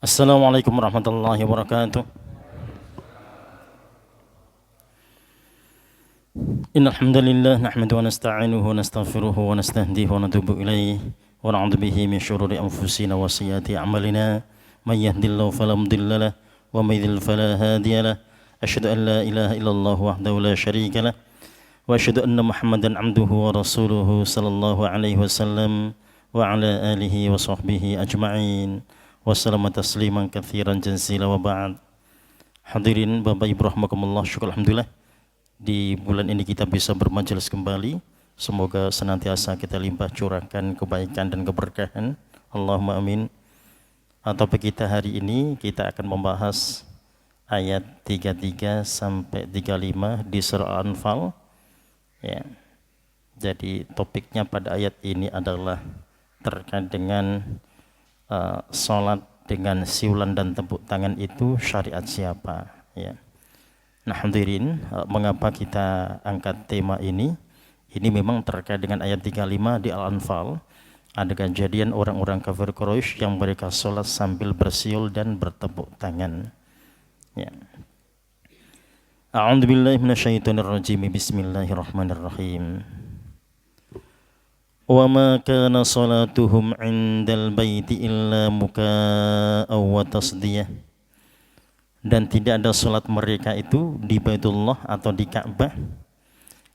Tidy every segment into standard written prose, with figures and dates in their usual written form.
Assalamualaikum warahmatullahi wabarakatuh. Innal hamdalillah nahmaduhu wa nasta'inuhu wa nastaghfiruhu wa nastahdihi wa natubu ilayhi wa na'udzu bihi min shururi anfusina wa sayyiati a'malina may yahdihillahu fala mudilla lahu wa may yudlil fala hadiya lahu asyhadu an la ilaha illallah wahdahu la syarika lahu wa asyhadu anna Muhammadan 'abduhu wa rasuluhu sallallahu alaihi wasallam wa ala alihi wa sahbihi ajma'in wa sallama tasliman katsiran jazila wa ba'd. Hadirin Bapak Ibu rahimakumullah, syukur alhamdulillah di bulan ini kita bisa bermajelis kembali. Semoga senantiasa kita limpah curahkan kebaikan dan keberkahan. Allahumma amin. Topik kita hari ini kita akan membahas ayat 33 sampai 35 di surah Al-Anfal. Ya. Jadi topiknya pada ayat ini adalah terkait dengan sholat dengan siulan dan tepuk tangan itu syariat siapa? Ya. Nah hadirin, mengapa kita angkat tema ini? Ini memang terkait dengan ayat 35 di Al-Anfal. Ada kejadian orang-orang kafir Quraisy yang mereka sholat sambil bersiul dan bertepuk tangan. Ya. A'udzubillahi minasyaitonirrajim. Bismillahirrahmanirrahim. Wa ma kana salatuhum 'indal baiti illa mukaa'a wa tasdiyah. Dan tidak ada salat mereka itu di Baitullah atau di Ka'bah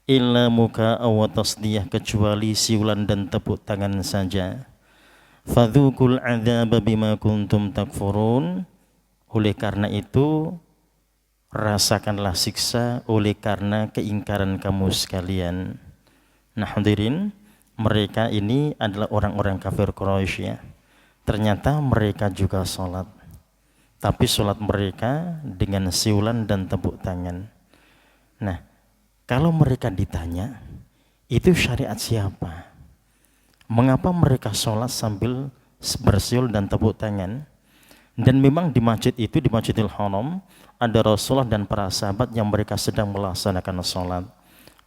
illa mukaa'a wa tasdiyah, kecuali siulan dan tepuk tangan saja. Fadzuqul 'adzaba bima kuntum takfurun. Oleh karena itu rasakanlah siksa oleh karena keingkaran kamu sekalian. Nah hadirin, mereka ini adalah orang-orang kafir Quraisy ya. Ternyata mereka juga sholat, tapi sholat mereka dengan siulan dan tepuk tangan. Nah, kalau mereka ditanya, itu syariat siapa? Mengapa mereka sholat sambil bersiul dan tepuk tangan? Dan memang di masjid itu, di Masjidil Haram, ada Rasulullah dan para sahabat yang mereka sedang melaksanakan sholat.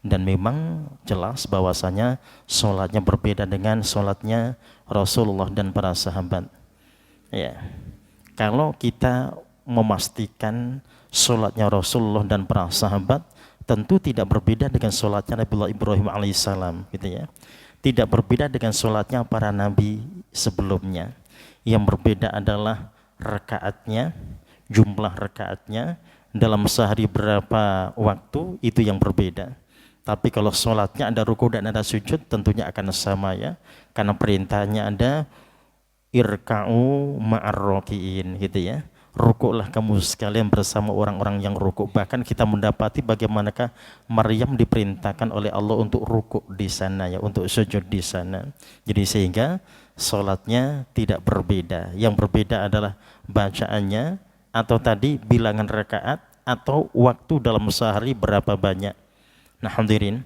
Dan memang jelas bahwasanya sholatnya berbeda dengan sholatnya Rasulullah dan para sahabat. Ya. Kalau kita memastikan sholatnya Rasulullah dan para sahabat, tentu tidak berbeda dengan sholatnya Nabiullah Ibrahim alaihissalam, gitu ya. Tidak berbeda dengan sholatnya para nabi sebelumnya. Yang berbeda adalah rakaatnya, jumlah rakaatnya, dalam sehari berapa waktu, itu yang berbeda. Tapi kalau sholatnya ada ruku dan ada sujud, tentunya akan sama ya, karena perintahnya ada irka'u ma'ar-raki'in, gitu ya. Rukuklah kamu sekalian bersama orang-orang yang rukuk. Bahkan kita mendapati bagaimanakah Maryam diperintahkan oleh Allah untuk rukuk di sana ya, untuk sujud di sana. Jadi sehingga sholatnya tidak berbeda. Yang berbeda adalah bacaannya, atau tadi bilangan rakaat, atau waktu dalam sehari berapa banyak. Nah hadirin,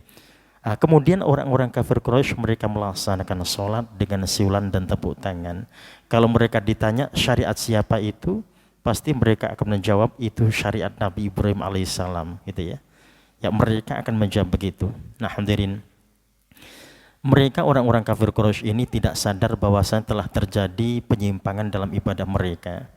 kemudian orang-orang kafir Quraisy mereka melaksanakan sholat dengan siulan dan tepuk tangan. Kalau mereka ditanya syariat siapa itu, pasti mereka akan menjawab itu syariat Nabi Ibrahim alaihissalam, gitu ya. Ya mereka akan menjawab begitu. Nah hadirin, mereka orang-orang kafir Quraisy ini tidak sadar bahwasanya telah terjadi penyimpangan dalam ibadah mereka,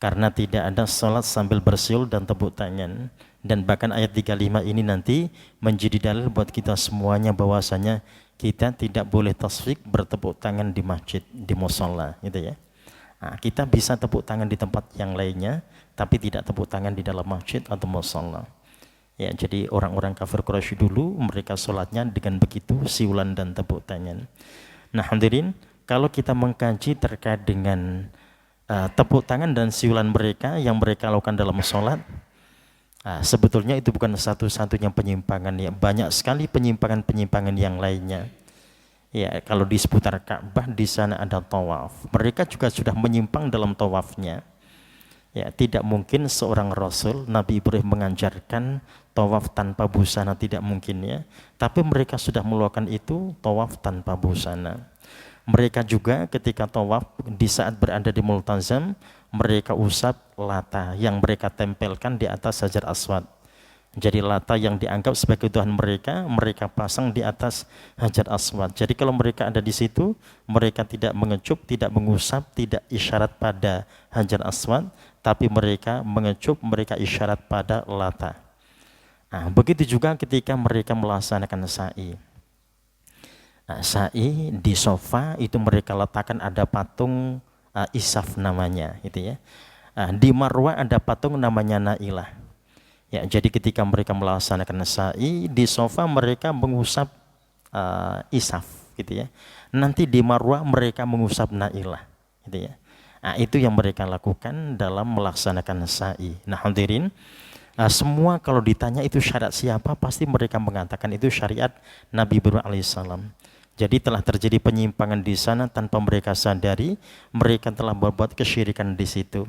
karena tidak ada sholat sambil bersiul dan tepuk tangan. Dan bahkan ayat 35 ini nanti menjadi dalil buat kita semuanya bahwasanya kita tidak boleh tasfik bertepuk tangan di masjid, di musholla, gitu ya. Nah, kita bisa tepuk tangan di tempat yang lainnya, tapi tidak tepuk tangan di dalam masjid atau musholla. Ya, jadi orang-orang kafir Quraisy dulu mereka sholatnya dengan begitu, siulan dan tepuk tangan. Nah hadirin, kalau kita mengkaji terkait dengan tepuk tangan dan siulan mereka yang mereka lakukan dalam sholat, sebetulnya itu bukan satu-satunya penyimpangan ya, banyak sekali penyimpangan-penyimpangan yang lainnya. Ya, kalau di seputar Ka'bah di sana ada tawaf. Mereka juga sudah menyimpang dalam tawafnya. Ya, tidak mungkin seorang Rasul Nabi Ibrahim mengajarkan tawaf tanpa busana, tidak mungkin ya. Tapi mereka sudah melakukan itu, tawaf tanpa busana. Mereka juga ketika tawaf di saat berada di Multazam, mereka usap lata yang mereka tempelkan di atas Hajar Aswad. Jadi Lata yang dianggap sebagai Tuhan mereka, mereka pasang di atas Hajar Aswad. Jadi kalau mereka ada di situ, mereka tidak mengecup, tidak mengusap, tidak isyarat pada Hajar Aswad, tapi mereka mengecup, mereka isyarat pada Lata. Nah, begitu juga ketika mereka melaksanakan sa'i. Nah, sa'i di sofa itu mereka letakkan ada patung Isaf namanya, gitu ya. Di Marwah ada patung namanya Nailah. Ya, jadi ketika mereka melaksanakan sa'i di sofa mereka mengusap Isaf, gitu ya. Nanti di Marwah mereka mengusap Nailah, gitu ya. Nah, itu yang mereka lakukan dalam melaksanakan sa'i. Nah, hadirin, semua kalau ditanya itu syariat siapa, pasti mereka mengatakan itu syariat Nabi Ibrahim alaihissalam. Jadi telah terjadi penyimpangan di sana tanpa mereka sadari, mereka telah berbuat kesyirikan di situ.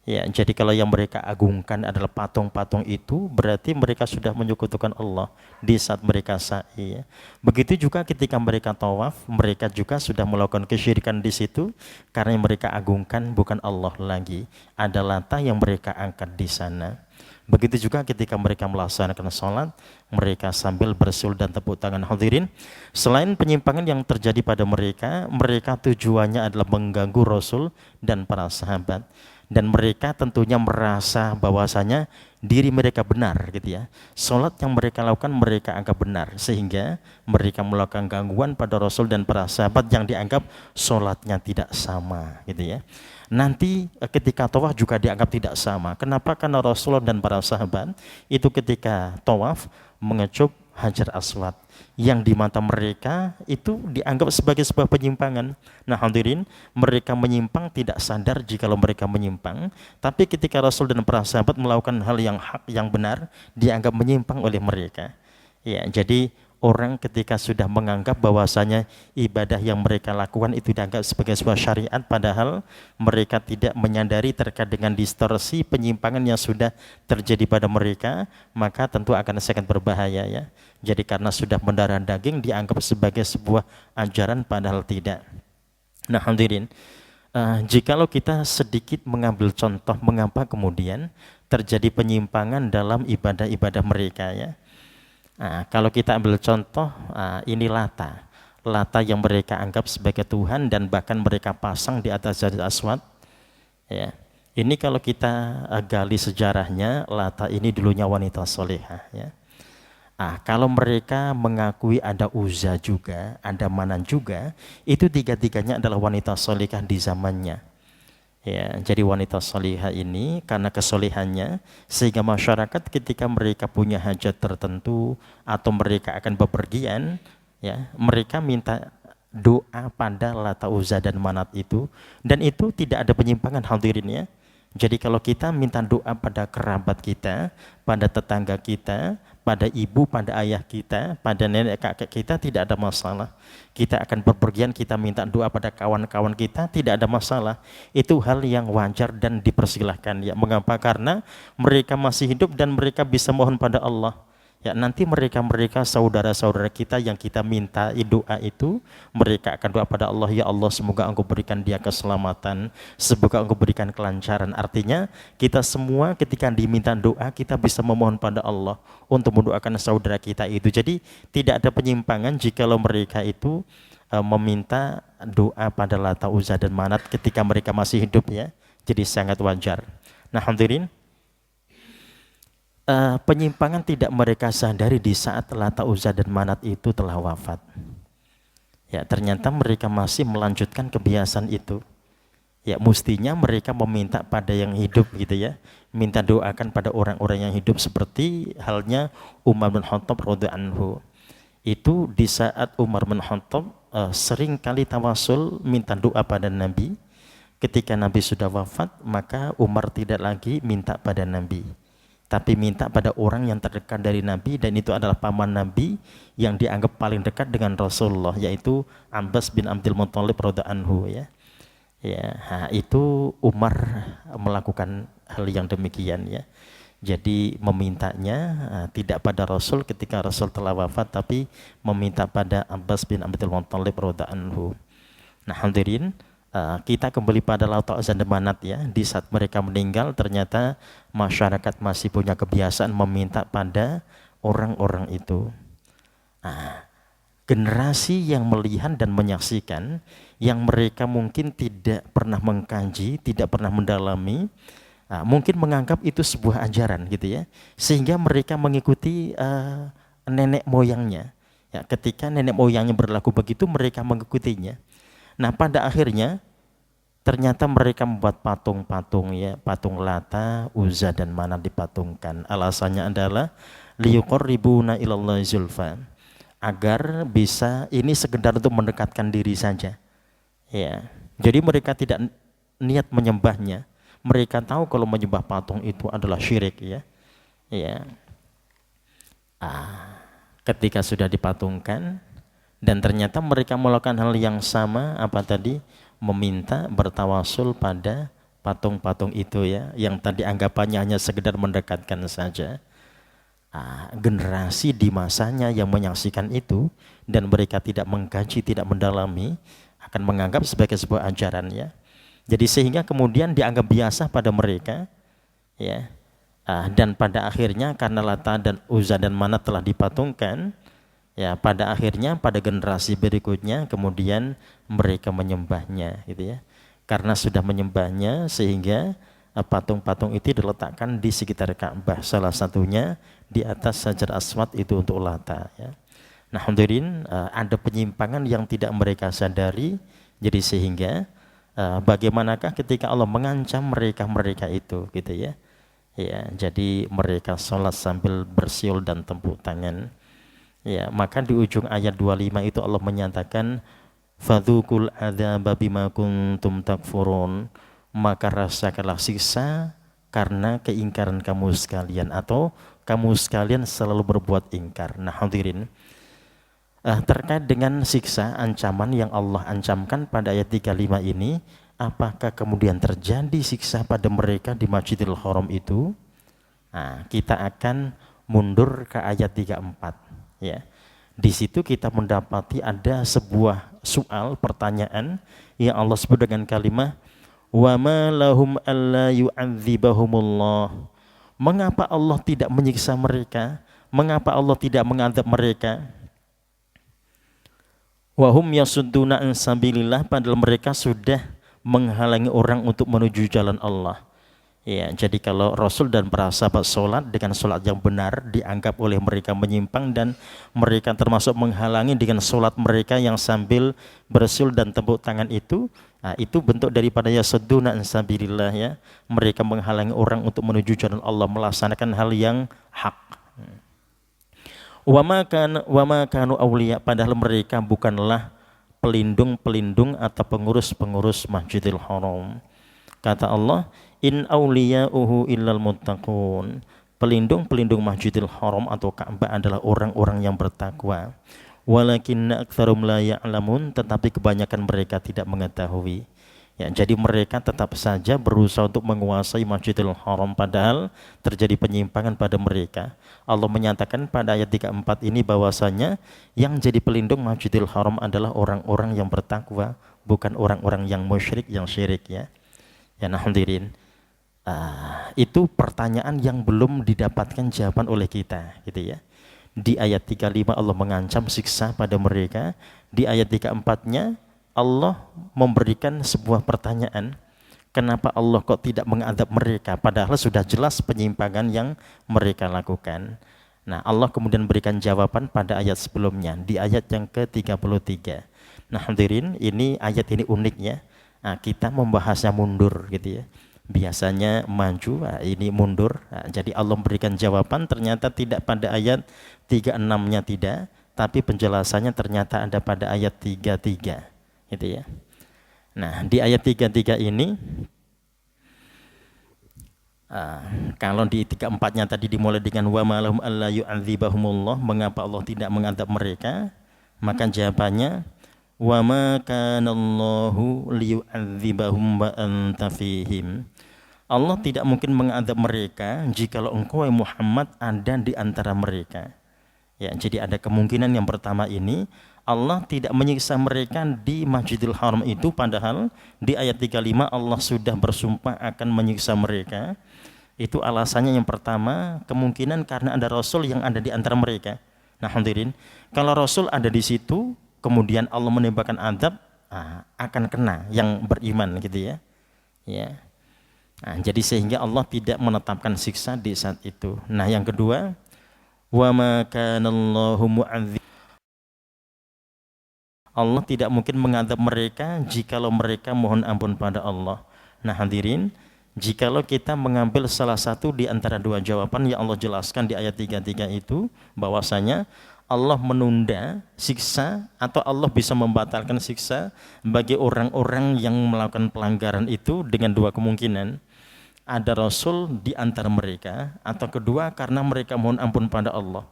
Ya, jadi kalau yang mereka agungkan adalah patung-patung itu, berarti mereka sudah menyekutukan Allah di saat mereka sa'i. Ya. Begitu juga ketika mereka tawaf, mereka juga sudah melakukan kesyirikan di situ karena yang mereka agungkan bukan Allah lagi, ada Lata yang mereka angkat di sana. Begitu juga ketika mereka melaksanakan sholat, mereka sambil bersul dan tepuk tangan. Hadirin, selain penyimpangan yang terjadi pada mereka, mereka tujuannya adalah mengganggu Rasul dan para sahabat. Dan mereka tentunya merasa bahwasanya diri mereka benar, gitu ya. Sholat yang mereka lakukan mereka anggap benar, sehingga mereka melakukan gangguan pada Rasul dan para sahabat yang dianggap sholatnya tidak sama, gitu ya. Nanti ketika tawaf juga dianggap tidak sama. Kenapa? Karena Rasulullah dan para sahabat itu ketika tawaf mengecup Hajar Aswad yang di mata mereka itu dianggap sebagai sebuah penyimpangan. Nah, hadirin, mereka menyimpang tidak sadar jikalau mereka menyimpang, tapi ketika Rasul dan para sahabat melakukan hal yang hak, yang benar, dianggap menyimpang oleh mereka. Ya, jadi orang ketika sudah menganggap bahwasanya ibadah yang mereka lakukan itu dianggap sebagai sebuah syariat, padahal mereka tidak menyadari terkait dengan distorsi penyimpangan yang sudah terjadi pada mereka, maka tentu akan sangat berbahaya, ya. Jadi karena sudah mendarah daging dianggap sebagai sebuah ajaran padahal tidak. Nah, hadirin, jikalau kita sedikit mengambil contoh mengapa kemudian terjadi penyimpangan dalam ibadah-ibadah mereka, ya. Nah, kalau kita ambil contoh, ini Lata yang mereka anggap sebagai Tuhan dan bahkan mereka pasang di atas Hajar Aswad. Ya, ini kalau kita gali sejarahnya, Lata ini dulunya wanita solehah. Ya. Kalau mereka mengakui ada Uzza juga, ada Manan juga, itu tiga-tiganya adalah wanita solehah di zamannya. Ya, jadi wanita solihah ini karena kesolehannya sehingga masyarakat ketika mereka punya hajat tertentu atau mereka akan bepergian, ya, mereka minta doa pada Lata, Uzza dan Manat itu, dan itu tidak ada penyimpangan, hadirin, ya. Jadi kalau kita minta doa pada kerabat kita, pada tetangga kita, pada ibu, pada ayah kita, pada nenek kakek kita, tidak ada masalah. Kita akan berpergian, kita minta doa pada kawan-kawan kita, tidak ada masalah. Itu hal yang wajar dan dipersilahkan. Ya, mengapa? Karena mereka masih hidup dan mereka bisa mohon pada Allah. Ya, nanti mereka saudara-saudara kita yang kita minta doa itu, mereka akan doa pada Allah, ya Allah semoga Engkau berikan dia keselamatan, semoga Engkau berikan kelancaran. Artinya kita semua ketika diminta doa kita bisa memohon pada Allah untuk mendoakan saudara kita itu. Jadi tidak ada penyimpangan jikalau mereka itu meminta doa pada Lata, Uzza dan Manat ketika mereka masih hidup, ya. Jadi sangat wajar. Nah, hadirin, penyimpangan tidak mereka sadari di saat Lata, Uzza dan Manat itu telah wafat. Ya, ternyata mereka masih melanjutkan kebiasaan itu. Ya, mestinya mereka meminta pada yang hidup, gitu ya. Minta doakan pada orang-orang yang hidup seperti halnya Umar bin Khattab radhiyallahu anhu. Itu di saat Umar bin Khattab sering kali tawasul minta doa pada Nabi. Ketika Nabi sudah wafat, maka Umar tidak lagi minta pada Nabi, tapi minta pada orang yang terdekat dari Nabi, dan itu adalah paman Nabi yang dianggap paling dekat dengan Rasulullah, yaitu Abbas bin Abdul Muthalib radhiyallahu anhu, ya. Ya, itu Umar melakukan hal yang demikian, ya. Jadi memintanya tidak pada Rasul ketika Rasul telah wafat, tapi meminta pada Abbas bin Abdul Muthalib radhiyallahu anhu. Nah, hadirin, kita kembali pada Lat dan Manat ya. Di saat mereka meninggal ternyata masyarakat masih punya kebiasaan meminta pada orang-orang itu. Generasi yang melihat dan menyaksikan yang mereka mungkin tidak pernah mengkaji, tidak pernah mendalami, mungkin menganggap itu sebuah ajaran gitu ya, sehingga mereka mengikuti nenek moyangnya. Ya, ketika nenek moyangnya berlaku begitu, mereka mengikutinya. Nah, pada akhirnya ternyata mereka membuat patung-patung ya, patung Lata, Uzza dan Manat dipatungkan. Alasannya adalah liyuqarribuna ilallahi zulfa, agar bisa ini sekedar untuk mendekatkan diri saja. Ya. Jadi mereka tidak niat menyembahnya. Mereka tahu kalau menyembah patung itu adalah syirik ya. Ya. Ketika sudah dipatungkan dan ternyata mereka melakukan hal yang sama apa tadi, meminta bertawasul pada patung-patung itu ya, yang tadi anggapannya hanya sekedar mendekatkan saja. Generasi di masanya yang menyaksikan itu dan mereka tidak mengkaji, tidak mendalami, akan menganggap sebagai sebuah ajaran ya. Jadi sehingga kemudian dianggap biasa pada mereka ya. Dan pada akhirnya karena Lata dan Uzza dan Manat telah dipatungkan ya, pada akhirnya pada generasi berikutnya kemudian mereka menyembahnya gitu ya. Karena sudah menyembahnya sehingga patung-patung itu diletakkan di sekitar Ka'bah, salah satunya di atas Hajar Aswad itu untuk Lata ya. Nah, hadirin, ada penyimpangan yang tidak mereka sadari. Jadi sehingga bagaimanakah ketika Allah mengancam mereka itu gitu ya. Ya, jadi mereka sholat sambil bersiul dan tepuk tangan. Ya, maka di ujung ayat 25 itu Allah menyatakan fadzuqul adzaba bima kuntum takfurun, maka rasakanlah siksa karena keingkaran kamu sekalian, atau kamu sekalian selalu berbuat ingkar. Nah, hadirin, terkait dengan siksa ancaman yang Allah ancamkan pada ayat 35 ini, apakah kemudian terjadi siksa pada mereka di Masjidil Haram itu? Kita akan mundur ke ayat 34 ya. Di situ kita mendapati ada sebuah soal, pertanyaan yang Allah sebut dengan kalimat wa ma lahum alla yu'adzibahumullah. Mengapa Allah tidak menyiksa mereka? Mengapa Allah tidak mengadab mereka? Wa hum yasudduna an sabilillah, padahal mereka sudah menghalangi orang untuk menuju jalan Allah. Ya, jadi kalau Rasul dan para sahabat sholat dengan sholat yang benar dianggap oleh mereka menyimpang, dan mereka termasuk menghalangi dengan sholat mereka yang sambil bersul dan tepuk tangan itu, itu bentuk daripada yasudduna an sabilillah ya. Mereka menghalangi orang untuk menuju jalan Allah, melaksanakan hal yang hak. Wa ma kanu awliya, padahal mereka bukanlah pelindung-pelindung atau pengurus-pengurus Masjidil Haram. Kata Allah, in awliya'uhu illal muttaqun. Pelindung-pelindung Masjidil Haram atau Ka'bah adalah orang-orang yang bertakwa. Walakinna aktsarum la ya'lamun, tetapi kebanyakan mereka tidak mengetahui. Ya, jadi mereka tetap saja berusaha untuk menguasai Masjidil Haram, padahal terjadi penyimpangan pada mereka. Allah menyatakan pada ayat 34 ini bahwasanya yang jadi pelindung Masjidil Haram adalah orang-orang yang bertakwa, bukan orang-orang yang musyrik, yang syirik ya. Ya, nah hadirin, itu pertanyaan yang belum didapatkan jawaban oleh kita gitu ya. Di ayat 35 Allah mengancam siksa pada mereka. Di ayat 34-nya Allah memberikan sebuah pertanyaan, kenapa Allah kok tidak mengadab mereka, padahal sudah jelas penyimpangan yang mereka lakukan. Nah, Allah kemudian berikan jawaban pada ayat sebelumnya, di ayat yang ke-33. Nah, hadirin, ini ayat ini unik ya. Kita membahasnya mundur gitu ya. Biasanya maju, ini mundur. Jadi Allah memberikan jawaban, ternyata tidak pada ayat 36-nya tidak, tapi penjelasannya ternyata ada pada ayat 33. Gitu ya. Nah, di ayat 33 ini kalau di 34-nya tadi dimulai dengan wa ma lahum alla yu'adzibahumullah, mengapa Allah tidak mengadab mereka? Maka jawabannya wa ma kana Allahu liyu'adzibahum wa anta fihim. Allah tidak mungkin mengadab mereka jikalau engkau Muhammad ada di antara mereka. Ya, jadi ada kemungkinan yang pertama ini, Allah tidak menyiksa mereka di Masjidil Haram itu, padahal di ayat 35 Allah sudah bersumpah akan menyiksa mereka. Itu alasannya yang pertama, kemungkinan karena ada Rasul yang ada di antara mereka. Nah hadirin, kalau Rasul ada di situ, kemudian Allah menembakkan azab, akan kena yang beriman gitu ya. Ya. Nah, jadi sehingga Allah tidak menetapkan siksa di saat itu. Nah yang kedua, wa ma kana Allahu mu'adzib, Allah tidak mungkin mengadab mereka jikalau mereka mohon ampun pada Allah. Nah hadirin, jikalau kita mengambil salah satu di antara dua jawaban yang Allah jelaskan di ayat 33 itu, bahwasanya Allah menunda siksa atau Allah bisa membatalkan siksa bagi orang-orang yang melakukan pelanggaran itu dengan dua kemungkinan. Ada Rasul di antara mereka, atau kedua karena mereka mohon ampun pada Allah.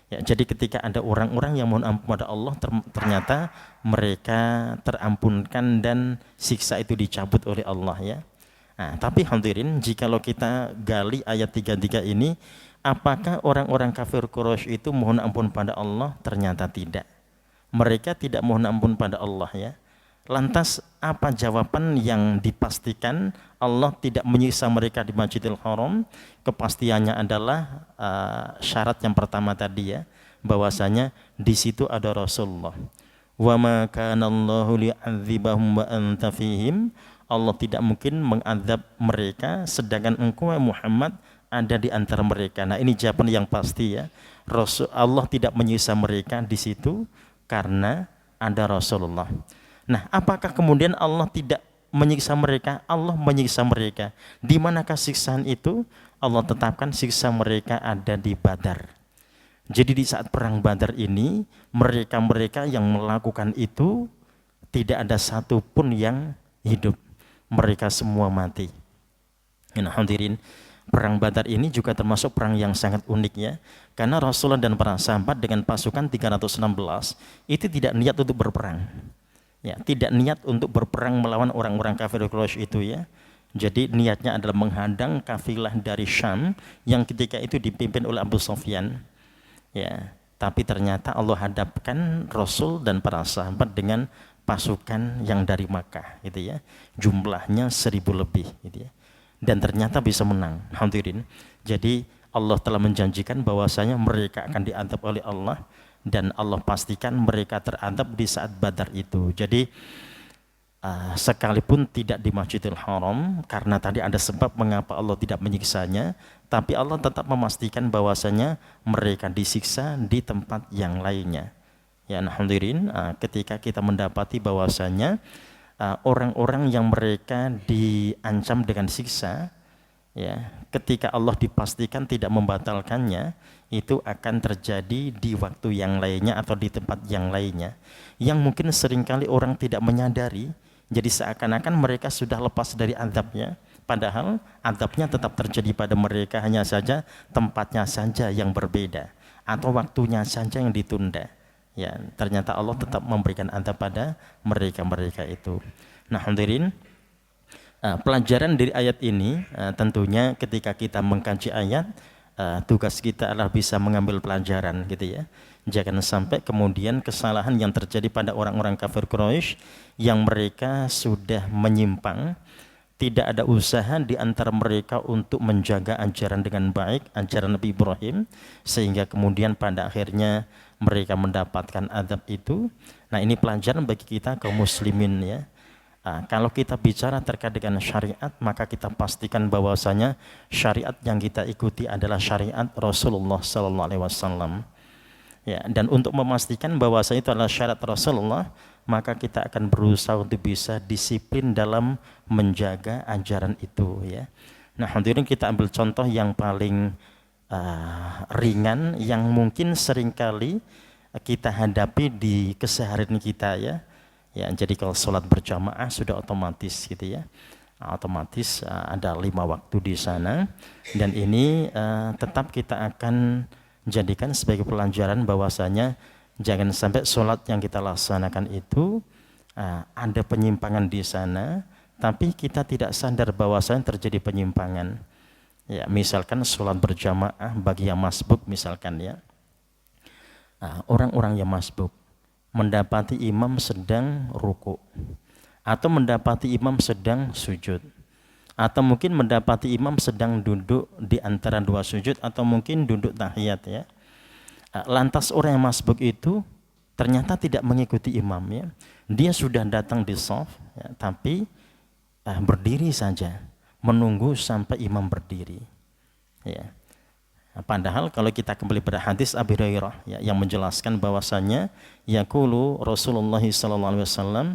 Ya, jadi ketika ada orang-orang yang mohon ampun pada Allah, ternyata mereka terampunkan dan siksa itu dicabut oleh Allah ya. Nah, tapi hadirin, jikalau kita gali ayat 33 ini, apakah orang-orang kafir Quraisy itu mohon ampun pada Allah? Ternyata tidak. Mereka tidak mohon ampun pada Allah ya. Lantas apa jawaban yang dipastikan Allah tidak menyiksa mereka di Masjidil Haram? Kepastiannya adalah syarat yang pertama tadi ya, bahwasanya di situ ada Rasulullah. Wa ma kana Allahu li'adzibahum wa anta fihim. Allah tidak mungkin mengadab mereka sedangkan engkau Muhammad ada di antara mereka. Nah, ini jawaban yang pasti ya. Allah tidak menyiksa mereka di situ karena ada Rasulullah. Nah, apakah kemudian Allah tidak menyiksa mereka? Allah menyiksa mereka. Di manakah siksaan itu? Allah tetapkan siksa mereka ada di Badar. Jadi di saat perang Badar ini, mereka-mereka yang melakukan itu tidak ada satupun yang hidup. Mereka semua mati. Nah, hadirin, perang Badar ini juga termasuk perang yang sangat unik ya. Karena Rasulullah dan para sahabat dengan pasukan 316 itu tidak niat untuk berperang. Ya, tidak niat untuk berperang melawan orang-orang kafir Quraisy itu ya. Jadi niatnya adalah menghadang kafilah dari Syam yang ketika itu dipimpin oleh Abu Sufyan. Ya, tapi ternyata Allah hadapkan Rasul dan para sahabat dengan pasukan yang dari Makkah gitu ya. Jumlahnya 1000 lebih gitu ya. Dan ternyata bisa menang. Hadirin. Jadi Allah telah menjanjikan bahwasanya mereka akan diadab oleh Allah. Dan Allah pastikan mereka teradab di saat Badar itu. Jadi sekalipun tidak di Masjidil Haram, karena tadi ada sebab mengapa Allah tidak menyiksanya, tapi Allah tetap memastikan bahwasanya mereka disiksa di tempat yang lainnya. Ya, hadirin, ketika kita mendapati bahwasanya orang-orang yang mereka diancam dengan siksa, ya, ketika Allah dipastikan tidak membatalkannya, itu akan terjadi di waktu yang lainnya atau di tempat yang lainnya yang mungkin seringkali orang tidak menyadari. Jadi seakan-akan mereka sudah lepas dari azabnya, padahal azabnya tetap terjadi pada mereka, hanya saja tempatnya saja yang berbeda atau waktunya saja yang ditunda. Ya, ternyata Allah tetap memberikan azab pada mereka-mereka itu. Nah, hadirin, pelajaran dari ayat ini tentunya ketika kita mengkaji ayat, tugas kita adalah bisa mengambil pelajaran gitu ya. Jangan sampai kemudian kesalahan yang terjadi pada orang-orang kafir Quraisy yang mereka sudah menyimpang, tidak ada usaha di antara mereka untuk menjaga ajaran dengan baik, ajaran Nabi Ibrahim, sehingga kemudian pada akhirnya mereka mendapatkan azab itu. Nah, ini pelajaran bagi kita kaum muslimin ya. Kalau kita bicara terkait dengan syariat, maka kita pastikan bahwasanya syariat yang kita ikuti adalah syariat Rasulullah Sallallahu Alaihi Wasallam. Ya, dan untuk memastikan bahwasanya itu adalah syariat Rasulullah, maka kita akan berusaha untuk bisa disiplin dalam menjaga ajaran itu. Ya. Nah, hadirin, kita ambil contoh yang paling ringan, yang mungkin seringkali kita hadapi di keseharian kita ya. Ya, jadi kalau sholat berjamaah sudah otomatis gitu ya, otomatis ada 5 waktu di sana, dan ini tetap kita akan jadikan sebagai pelajaran bahwasanya jangan sampai sholat yang kita laksanakan itu ada penyimpangan di sana, tapi kita tidak sadar bahwasanya terjadi penyimpangan. Ya, misalkan sholat berjamaah bagi yang masbuk misalkan ya, orang-orang yang masbuk mendapati imam sedang ruku, atau mendapati imam sedang sujud, atau mungkin mendapati imam sedang duduk di antara dua sujud, atau mungkin duduk tahiyat ya. Lantas orang yang masbuk itu ternyata tidak mengikuti imam ya. Dia sudah datang di shaf ya, tapi berdiri saja menunggu sampai imam berdiri ya. Padahal kalau kita kembali pada hadis Abu Hurairah ya, yang menjelaskan bahwasanya yaqulu Rasulullah sallallahu alaihi wasallam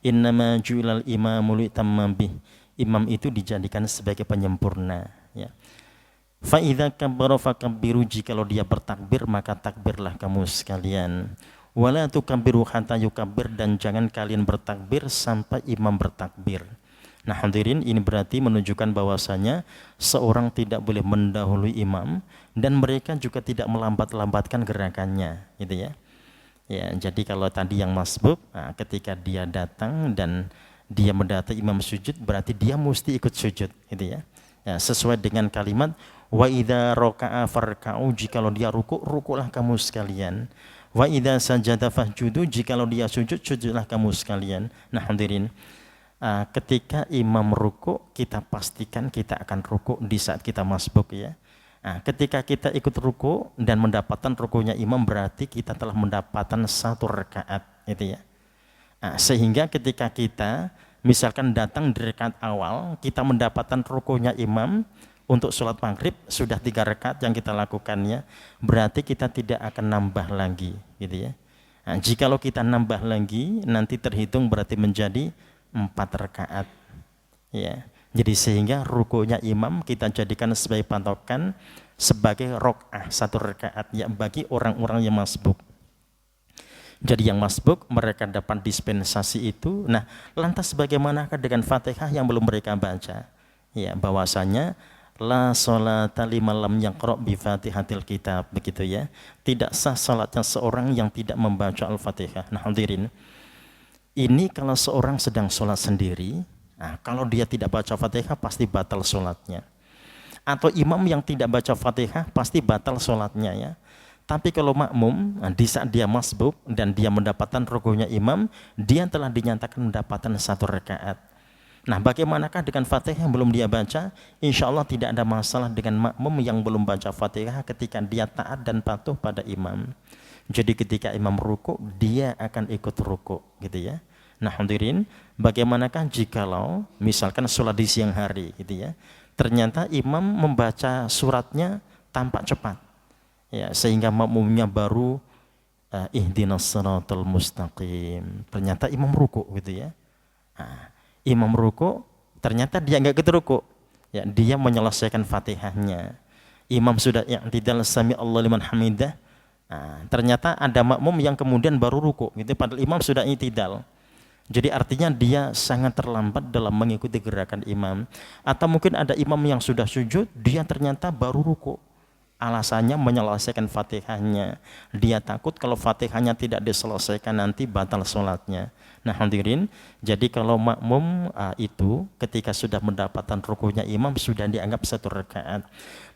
innama ju'ilal imamu litamma bih. Imam itu dijadikan sebagai penyempurna ya. Fa idza kabbara fakabbiru, jikalau dia bertakbir maka takbirlah kamu sekalian. Wala tukabbiru hatta yukabbir, dan jangan kalian bertakbir sampai imam bertakbir. Nah hadirin, ini berarti menunjukkan bahwasanya seorang tidak boleh mendahului imam dan mereka juga tidak melambat-lambatkan gerakannya gitu ya. Ya, jadi kalau tadi yang masbuk, ketika dia datang dan dia mendata imam sujud, berarti dia mesti ikut sujud gitu ya. Ya, sesuai dengan kalimat wa idza raka'a farka'u, jikalau dia ruku, rukulah kamu sekalian. Wa idza sajada fahjudu, jikalau dia sujud, sujudlah kamu sekalian. Nah hadirin, ketika imam ruku, kita pastikan kita akan ruku di saat kita masbuk ya. Ketika kita ikut ruku dan mendapatkan rukunya imam, berarti kita telah mendapatkan satu rakaat gitu ya. Sehingga ketika kita misalkan datang di rakaat awal, kita mendapatkan rukunya imam untuk sholat maghrib, sudah 3 rakaat yang kita lakukannya, berarti kita tidak akan nambah lagi gitu ya. Jikalau kita nambah lagi, nanti terhitung berarti menjadi 4 rakaat ya. Jadi sehingga rukunya imam kita jadikan sebagai patokan, sebagai rakaat 1 rakaat ya bagi orang-orang yang masbuk. Jadi yang masbuk mereka dapat dispensasi itu. Nah lantas bagaimanakah dengan Fatihah yang belum mereka baca ya, bahwasanya la sholata liman lam yaqra bi fatihatil kitab, begitu ya. Tidak sah salatnya seorang yang tidak membaca Al-Fatihah. Nah hadirin, ini kalau seorang sedang sholat sendiri, kalau dia tidak baca Fatihah pasti batal sholatnya. Atau imam yang tidak baca Fatihah pasti batal sholatnya ya. Tapi kalau makmum, di saat dia masbuk dan dia mendapatkan rukunya imam, dia telah dinyatakan mendapatkan 1 rakaat. Nah bagaimanakah dengan Fatihah yang belum dia baca? Insya Allah tidak ada masalah dengan makmum yang belum baca Fatihah ketika dia taat dan patuh pada imam. Jadi ketika imam ruku, dia akan ikut ruku gitu ya. Nah hadirin, bagaimanakah jikalau misalkan sholat di siang hari gitu ya, ternyata imam membaca suratnya tampak cepat ya, sehingga makmumnya baru ihdinas siratal mustaqim, ternyata imam ruku gitu ya. Imam ruku, ternyata dia enggak ikut ruku ya, dia menyelesaikan Fatihahnya. Imam sudah i'tidal sami Allahu liman hamidah, ternyata ada makmum yang kemudian baru ruku gitu, padahal imam sudah i'tidal. Jadi artinya dia sangat terlambat dalam mengikuti gerakan imam. Atau mungkin ada imam yang sudah sujud, dia ternyata baru ruku. Alasannya menyelesaikan Fatihahnya. Dia takut kalau Fatihahnya tidak diselesaikan nanti batal sholatnya. Nah hadirin, jadi kalau makmum itu ketika sudah mendapatkan rukunya imam sudah dianggap 1 rakaat.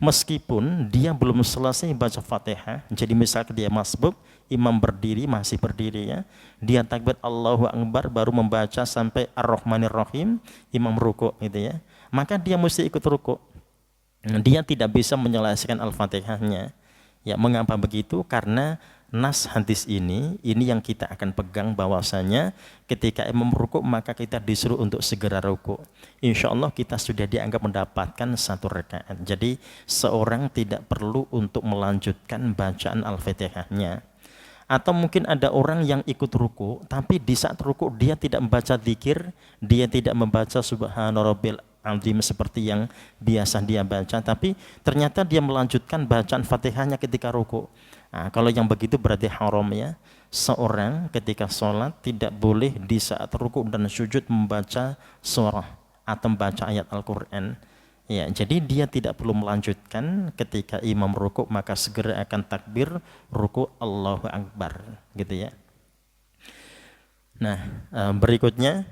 Meskipun dia belum selesai baca Fatihah, jadi misalnya dia masbuk, imam berdiri, masih berdiri ya, dia takbir Allahu Akbar baru membaca sampai Ar-Rahmanir Rahim, imam ruku gitu ya, maka dia mesti ikut ruku. Dia tidak bisa menyelesaikan Al-Fatihahnya ya. Mengapa begitu? Karena nas hadis ini yang kita akan pegang, bahwasanya ketika imam ruku maka kita disuruh untuk segera ruku. Insya Allah kita sudah dianggap mendapatkan 1 rakaat. Jadi seorang tidak perlu untuk melanjutkan bacaan Al-Fatihahnya. Atau mungkin ada orang yang ikut ruku, tapi di saat ruku dia tidak membaca zikir, dia tidak membaca Subhana Rabbil Azim seperti yang biasa dia baca, tapi ternyata dia melanjutkan bacaan Fatihahnya ketika ruku. Kalau yang begitu berarti haram ya. Seorang ketika sholat tidak boleh di saat ruku dan sujud membaca surah atau membaca ayat Al-Quran. Ya, jadi dia tidak perlu melanjutkan ketika imam ruku, maka segera akan takbir ruku Allahu Akbar gitu ya. Nah, berikutnya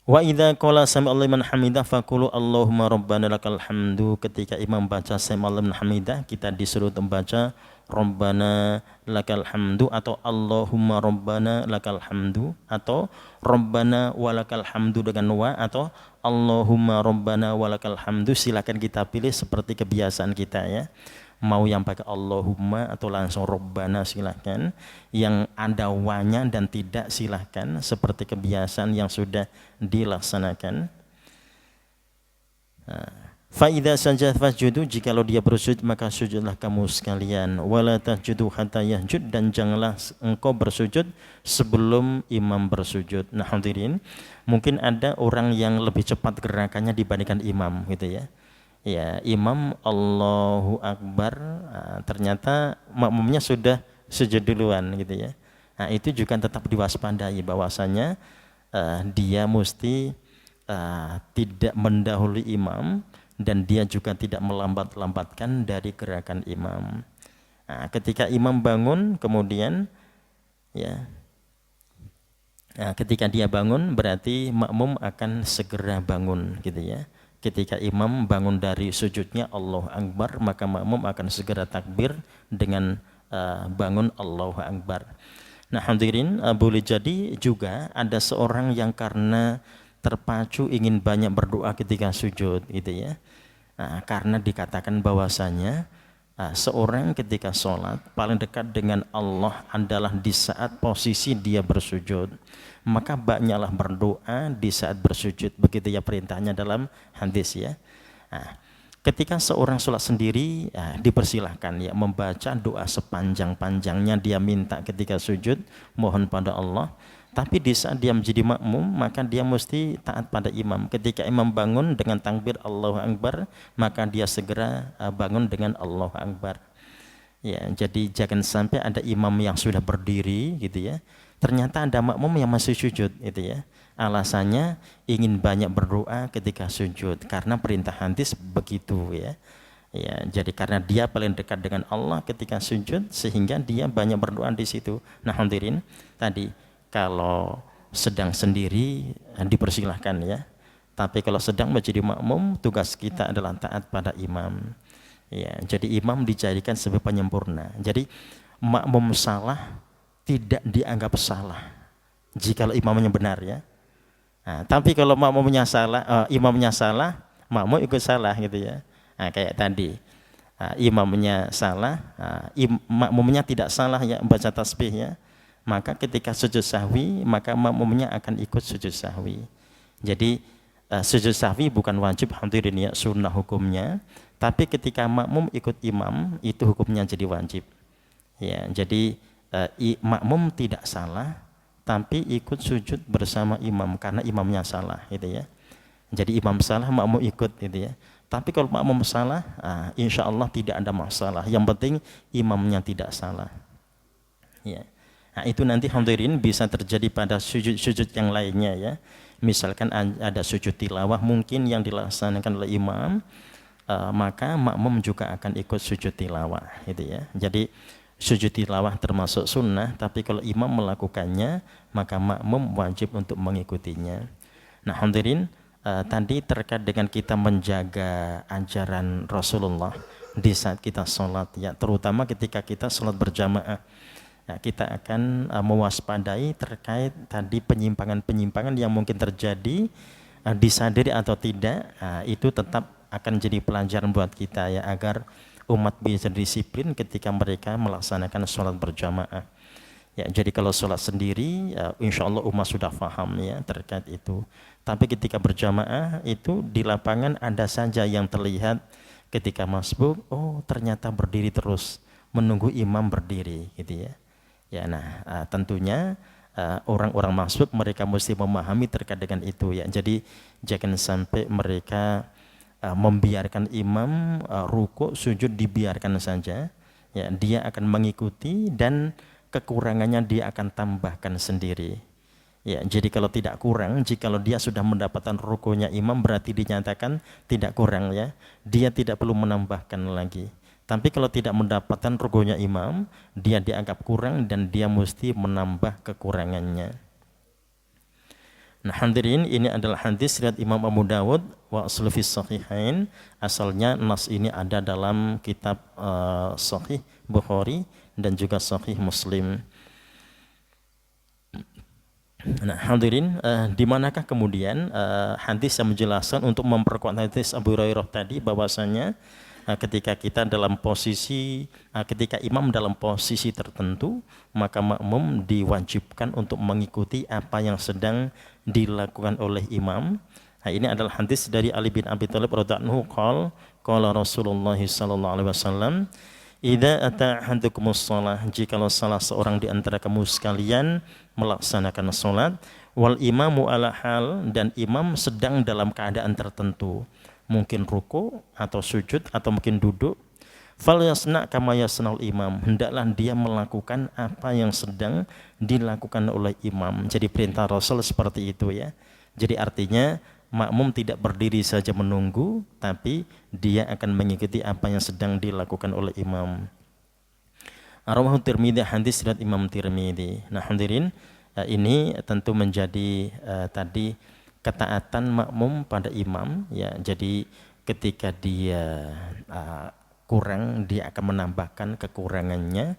wa idza qala sami Allahu liman hamidah faqulu Allahumma rabbana lakal hamdu. Ketika imam baca sami Allahu liman hamidah, kita disuruh membaca Rabbana lakal hamdu, atau Allahumma Rabbana lakal hamdu, atau Rabbana walakal hamdu dengan wa, atau Allahumma Rabbana walakal hamdu. Silakan kita pilih seperti kebiasaan kita ya. Mau yang pakai Allahumma atau langsung Rabbana silakan. Yang ada wa-nya dan tidak silakan, seperti kebiasaan yang sudah dilaksanakan. Fa idza sajada fasjudu, jikalau dia bersujud maka sujudlah kamu sekalian. Wala tasjudu hatta yahjud, dan janganlah engkau bersujud sebelum imam bersujud. Nah hadirin, mungkin ada orang yang lebih cepat gerakannya dibandingkan imam gitu ya. Ya, imam Allahu Akbar, ternyata makmumnya sudah sujud duluan gitu ya. Nah, itu juga tetap diwaspadai bahwasanya dia mesti tidak mendahului imam, dan dia juga tidak melambat-lambatkan dari gerakan imam. Nah, ketika imam bangun kemudian ya, ketika dia bangun berarti makmum akan segera bangun gitu ya. Ketika imam bangun dari sujudnya Allahu Akbar, maka makmum akan segera takbir dengan bangun Allahu Akbar. Nah hadirin, boleh jadi juga ada seorang yang karena terpacu ingin banyak berdoa ketika sujud gitu ya. Karena dikatakan bahwasanya seorang ketika sholat paling dekat dengan Allah adalah di saat posisi dia bersujud, maka banyaklah berdoa di saat bersujud, begitu ya perintahnya dalam hadis ya. Ketika seorang sholat sendiri dipersilahkan ya membaca doa sepanjang-panjangnya dia minta ketika sujud, mohon pada Allah. Tapi di saat dia menjadi makmum, maka dia mesti taat pada imam. Ketika imam bangun dengan takbir Allahu Akbar, maka dia segera bangun dengan Allahu Akbar. Ya, jadi jangan sampai ada imam yang sudah berdiri gitu ya, ternyata ada makmum yang masih sujud gitu ya. Alasannya ingin banyak berdoa ketika sujud, karena perintah hadis begitu ya. Ya, jadi karena dia paling dekat dengan Allah ketika sujud, sehingga dia banyak berdoa di situ. Nah, hadirin, tadi kalau sedang sendiri dipersilahkan ya. Tapi kalau sedang menjadi makmum, tugas kita adalah taat pada imam. Ya, jadi imam dijadikan sebagai penyempurna. Jadi makmum salah tidak dianggap salah jikalau imamnya benar ya. Tapi kalau makmumnya salah, imamnya salah, makmum ikut salah gitu ya. Kayak tadi imamnya salah, makmumnya tidak salah ya baca tasbih ya. Maka ketika sujud sahwi, maka makmumnya akan ikut sujud sahwi. Jadi sujud sahwi bukan wajib hadirin ya, sunnah hukumnya. Tapi ketika makmum ikut imam, itu hukumnya jadi wajib. Ya, jadi makmum tidak salah, tapi ikut sujud bersama imam karena imamnya salah, gitu ya. Jadi imam salah, makmum ikut, gitu ya. Tapi kalau makmum salah, insya Allah tidak ada masalah. Yang penting imamnya tidak salah. Ya. Nah, itu nanti hadirin bisa terjadi pada sujud-sujud yang lainnya ya. Misalkan ada sujud tilawah mungkin yang dilaksanakan oleh imam, maka makmum juga akan ikut sujud tilawah gitu ya. Jadi sujud tilawah termasuk sunnah, tapi kalau imam melakukannya maka makmum wajib untuk mengikutinya. Nah hadirin, tadi terkait dengan kita menjaga ajaran Rasulullah di saat kita sholat ya, terutama ketika kita sholat berjamaah. Nah, kita akan mewaspadai terkait tadi penyimpangan-penyimpangan yang mungkin terjadi, disadari atau tidak, itu tetap akan jadi pelajaran buat kita ya, agar umat bisa disiplin ketika mereka melaksanakan sholat berjamaah. Ya, jadi kalau sholat sendiri, insya Allah umat sudah paham ya terkait itu. Tapi ketika berjamaah itu di lapangan ada saja yang terlihat ketika masbuk, oh ternyata berdiri terus menunggu imam berdiri gitu ya. Ya, nah tentunya orang-orang masbuk mereka mesti memahami terkait dengan itu ya. Jadi jangan sampai mereka membiarkan imam rukuk sujud dibiarkan saja. Ya, dia akan mengikuti dan kekurangannya dia akan tambahkan sendiri. Ya, jadi kalau tidak kurang, jikalau dia sudah mendapatkan rukunya imam berarti dinyatakan tidak kurang ya. Dia tidak perlu menambahkan lagi. Tapi kalau tidak mendapatkan rukunya imam, dia dianggap kurang dan dia mesti menambah kekurangannya. Nah, hadirin, ini adalah hadis riwayat Imam Abu Dawud wa aslu fis sahihain. Asalnya nas ini ada dalam kitab Sahih Bukhari dan juga Sahih Muslim. Nah, hadirin, di manakah kemudian hadis yang menjelaskan untuk memperkuat hadis Abu Hurairah tadi bahwasanya ketika kita dalam posisi ketika imam dalam posisi tertentu, maka makmum diwajibkan untuk mengikuti apa yang sedang dilakukan oleh imam. Nah, ini adalah hadis dari Ali bin Abi Thalib radhiyallahu anhu, qala Rasulullah sallallahu alaihi wasallam, idza ata ahadukumus shalah, jikalau salah seorang di antara kamu sekalian melaksanakan salat, wal imamu ala hal, dan imam sedang dalam keadaan tertentu, mungkin ruku atau sujud atau mungkin duduk, fal yasna kama yasnaul imam, hendaklah dia melakukan apa yang sedang dilakukan oleh imam. Jadi perintah Rasul seperti itu ya. Jadi artinya makmum tidak berdiri saja menunggu, tapi dia akan mengikuti apa yang sedang dilakukan oleh imam. Rawahu Tirmidzi, hadis riwayat Imam Tirmidzi. Nah, hadirin, ini tentu menjadi tadi ketaatan makmum pada imam ya. Jadi ketika dia kurang, dia akan menambahkan kekurangannya,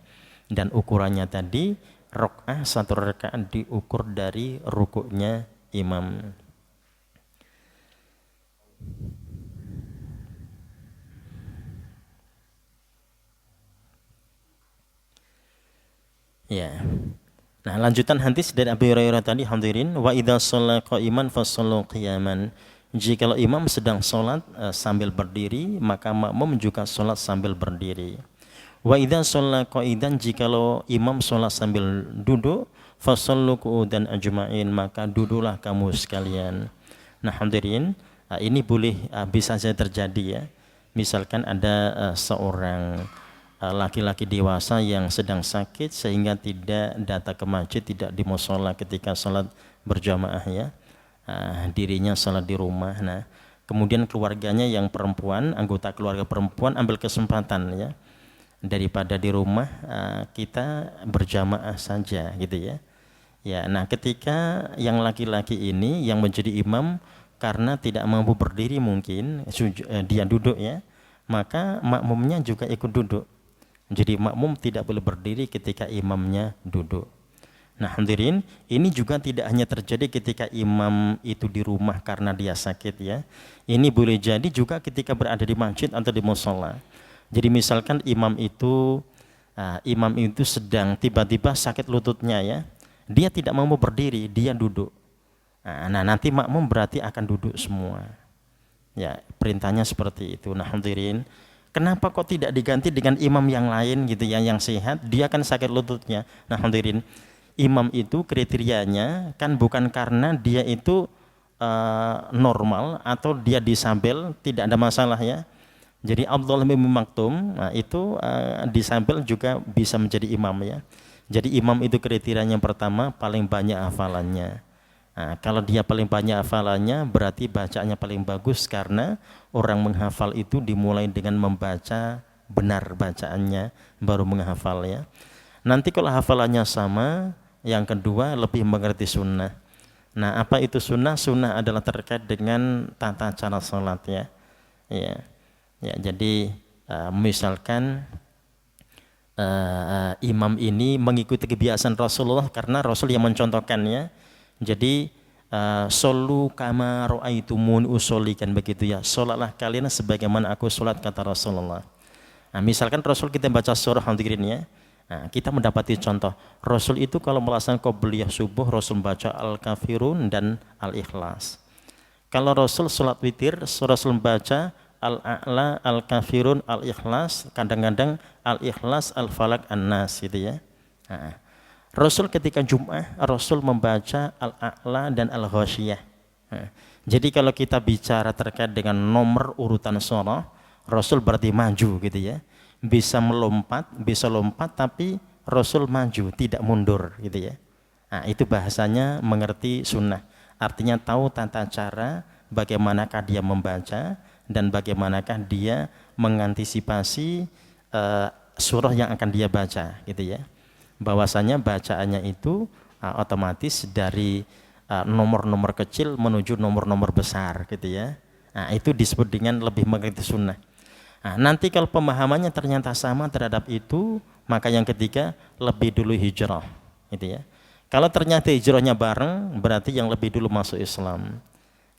dan ukurannya tadi rakaat, satu rakaat diukur dari rukuknya imam. Ya. Nah, lanjutan hadis dari Abu Hurairah tadi, hadirin, wa idza shalla qa'iman fasallu qiyaman. Jikalau imam sedang salat sambil berdiri, maka makmum juga salat sambil berdiri. Wa idza shalla qa'idan, jikalau imam salat sambil duduk, fasallu qu'udan ajma'in, maka duduklah kamu sekalian. Nah, hadirin, ini boleh bisa saja terjadi ya. Misalkan ada seorang laki-laki dewasa yang sedang sakit sehingga tidak datang ke masjid, tidak di mushola ketika sholat berjamaah ya, dirinya sholat di rumah. Nah, kemudian keluarganya yang perempuan, anggota keluarga perempuan ambil kesempatan ya, daripada di rumah kita berjamaah saja gitu ya. Ya, nah ketika yang laki-laki ini yang menjadi imam karena tidak mampu berdiri, mungkin dia duduk ya, maka makmumnya juga ikut duduk. Jadi makmum tidak boleh berdiri ketika imamnya duduk. Nah, hadirin, ini juga tidak hanya terjadi ketika imam itu di rumah karena dia sakit ya. Ini boleh jadi juga ketika berada di masjid atau di mushola. Jadi misalkan imam itu sedang tiba-tiba sakit lututnya ya, dia tidak mau berdiri, dia duduk. Nah, nanti makmum berarti akan duduk semua. Ya, perintahnya seperti itu. Nah, hadirin, kenapa kok tidak diganti dengan imam yang lain gitu ya, yang sehat, dia kan sakit lututnya. Nah, hadirin, imam itu kriterianya kan bukan karena dia itu normal atau dia disabel, tidak ada masalah ya. Jadi Abdullah bin Maktum itu disabel juga bisa menjadi imam ya. Jadi imam itu kriterianya pertama paling banyak hafalannya. Nah, kalau dia paling banyak hafalannya berarti bacaannya paling bagus, karena orang menghafal itu dimulai dengan membaca benar bacaannya baru menghafal ya. Nanti kalau hafalannya sama, yang kedua lebih mengerti sunnah. Nah, apa itu sunnah? Sunnah adalah terkait dengan tata cara sholat ya. Ya, jadi misalkan imam ini mengikuti kebiasaan Rasulullah karena Rasul yang mencontohkannya. Jadi solu kama ra'aitumuni usolli, kan begitu ya. Salatlah kalian sebagaimana aku salat, kata Rasulullah. Nah, misalkan Rasul kita baca surah hadirin ya. Nah, kita mendapati contoh Rasul itu kalau melaksanakan qobliyah subuh, Rasul baca Al-Kafirun dan Al-Ikhlas. Kalau Rasul salat witir, Rasul baca Al-A'la, Al-Kafirun, Al-Ikhlas, kadang-kadang Al-Ikhlas, Al-Falaq, An-Nas gitu ya. Nah, Rasul ketika Jum'ah, Rasul membaca Al-A'la dan Al-Ghasyiyah. Jadi kalau kita bicara terkait dengan nomor urutan surah, Rasul berarti maju gitu ya. Bisa lompat tapi Rasul maju, tidak mundur gitu ya. Nah, itu bahasanya mengerti sunnah. Artinya tahu tata cara bagaimanakah dia membaca dan bagaimanakah dia mengantisipasi surah yang akan dia baca gitu ya. Bahwasanya bacaannya itu otomatis dari nomor-nomor kecil menuju nomor-nomor besar gitu ya. Nah, itu disebut dengan lebih mengerti sunnah. Nah, nanti kalau pemahamannya ternyata sama terhadap itu, maka yang ketiga lebih dulu hijrah, gitu ya. Kalau ternyata hijrahnya bareng, berarti yang lebih dulu masuk Islam.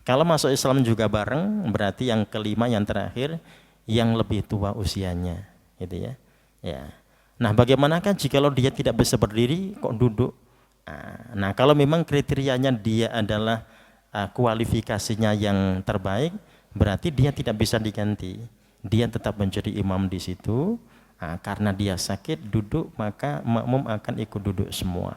Kalau masuk Islam juga bareng, berarti yang kelima yang terakhir yang lebih tua usianya, gitu ya. Ya. Nah, bagaimanakah jikalau dia tidak bisa berdiri kok duduk? Nah, kalau memang kriterianya dia adalah kualifikasinya yang terbaik, berarti dia tidak bisa diganti. Dia tetap menjadi imam di situ. Karena dia sakit duduk, maka makmum akan ikut duduk semua.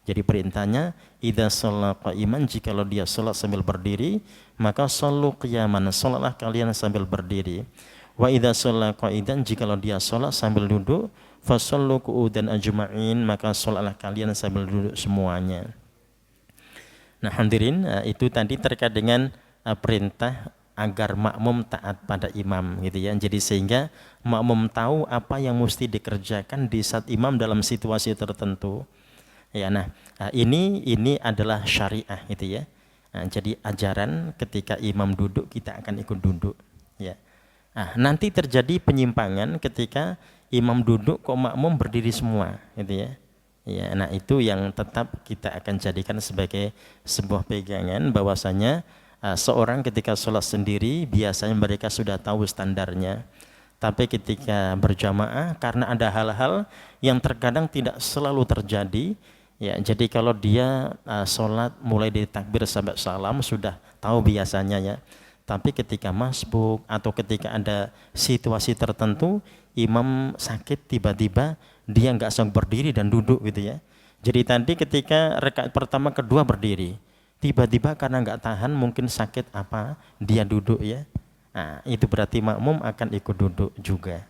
Jadi perintahnya, idza shalla qa'iman, jikalau dia salat sambil berdiri, maka shallu qiyaman, salatlah kalian sambil berdiri. Wa idza shalla qa'idan, jikalau dia salat sambil duduk, fasallu qu'udan ajma'in, maka salatlah kalian sambil duduk semuanya. Nah, hadirin, itu tadi terkait dengan perintah agar makmum taat pada imam gitu ya. Jadi sehingga makmum tahu apa yang mesti dikerjakan di saat imam dalam situasi tertentu. Ya, nah, ini adalah syariah gitu ya. Nah, jadi ajaran ketika imam duduk kita akan ikut duduk ya. Nah, nanti terjadi penyimpangan ketika imam duduk kok makmum berdiri semua gitu ya. Ya, nah itu yang tetap kita akan jadikan sebagai sebuah pegangan bahwasanya seorang ketika sholat sendiri biasanya mereka sudah tahu standarnya, tapi ketika berjamaah karena ada hal-hal yang terkadang tidak selalu terjadi ya, jadi kalau dia sholat mulai dari takbir sampai salam sudah tahu biasanya ya, tapi ketika masbuk atau ketika ada situasi tertentu imam sakit tiba-tiba dia nggak sanggup berdiri dan duduk gitu ya, jadi tadi ketika rakaat pertama kedua berdiri tiba-tiba karena nggak tahan mungkin sakit apa dia duduk ya, nah itu berarti makmum akan ikut duduk juga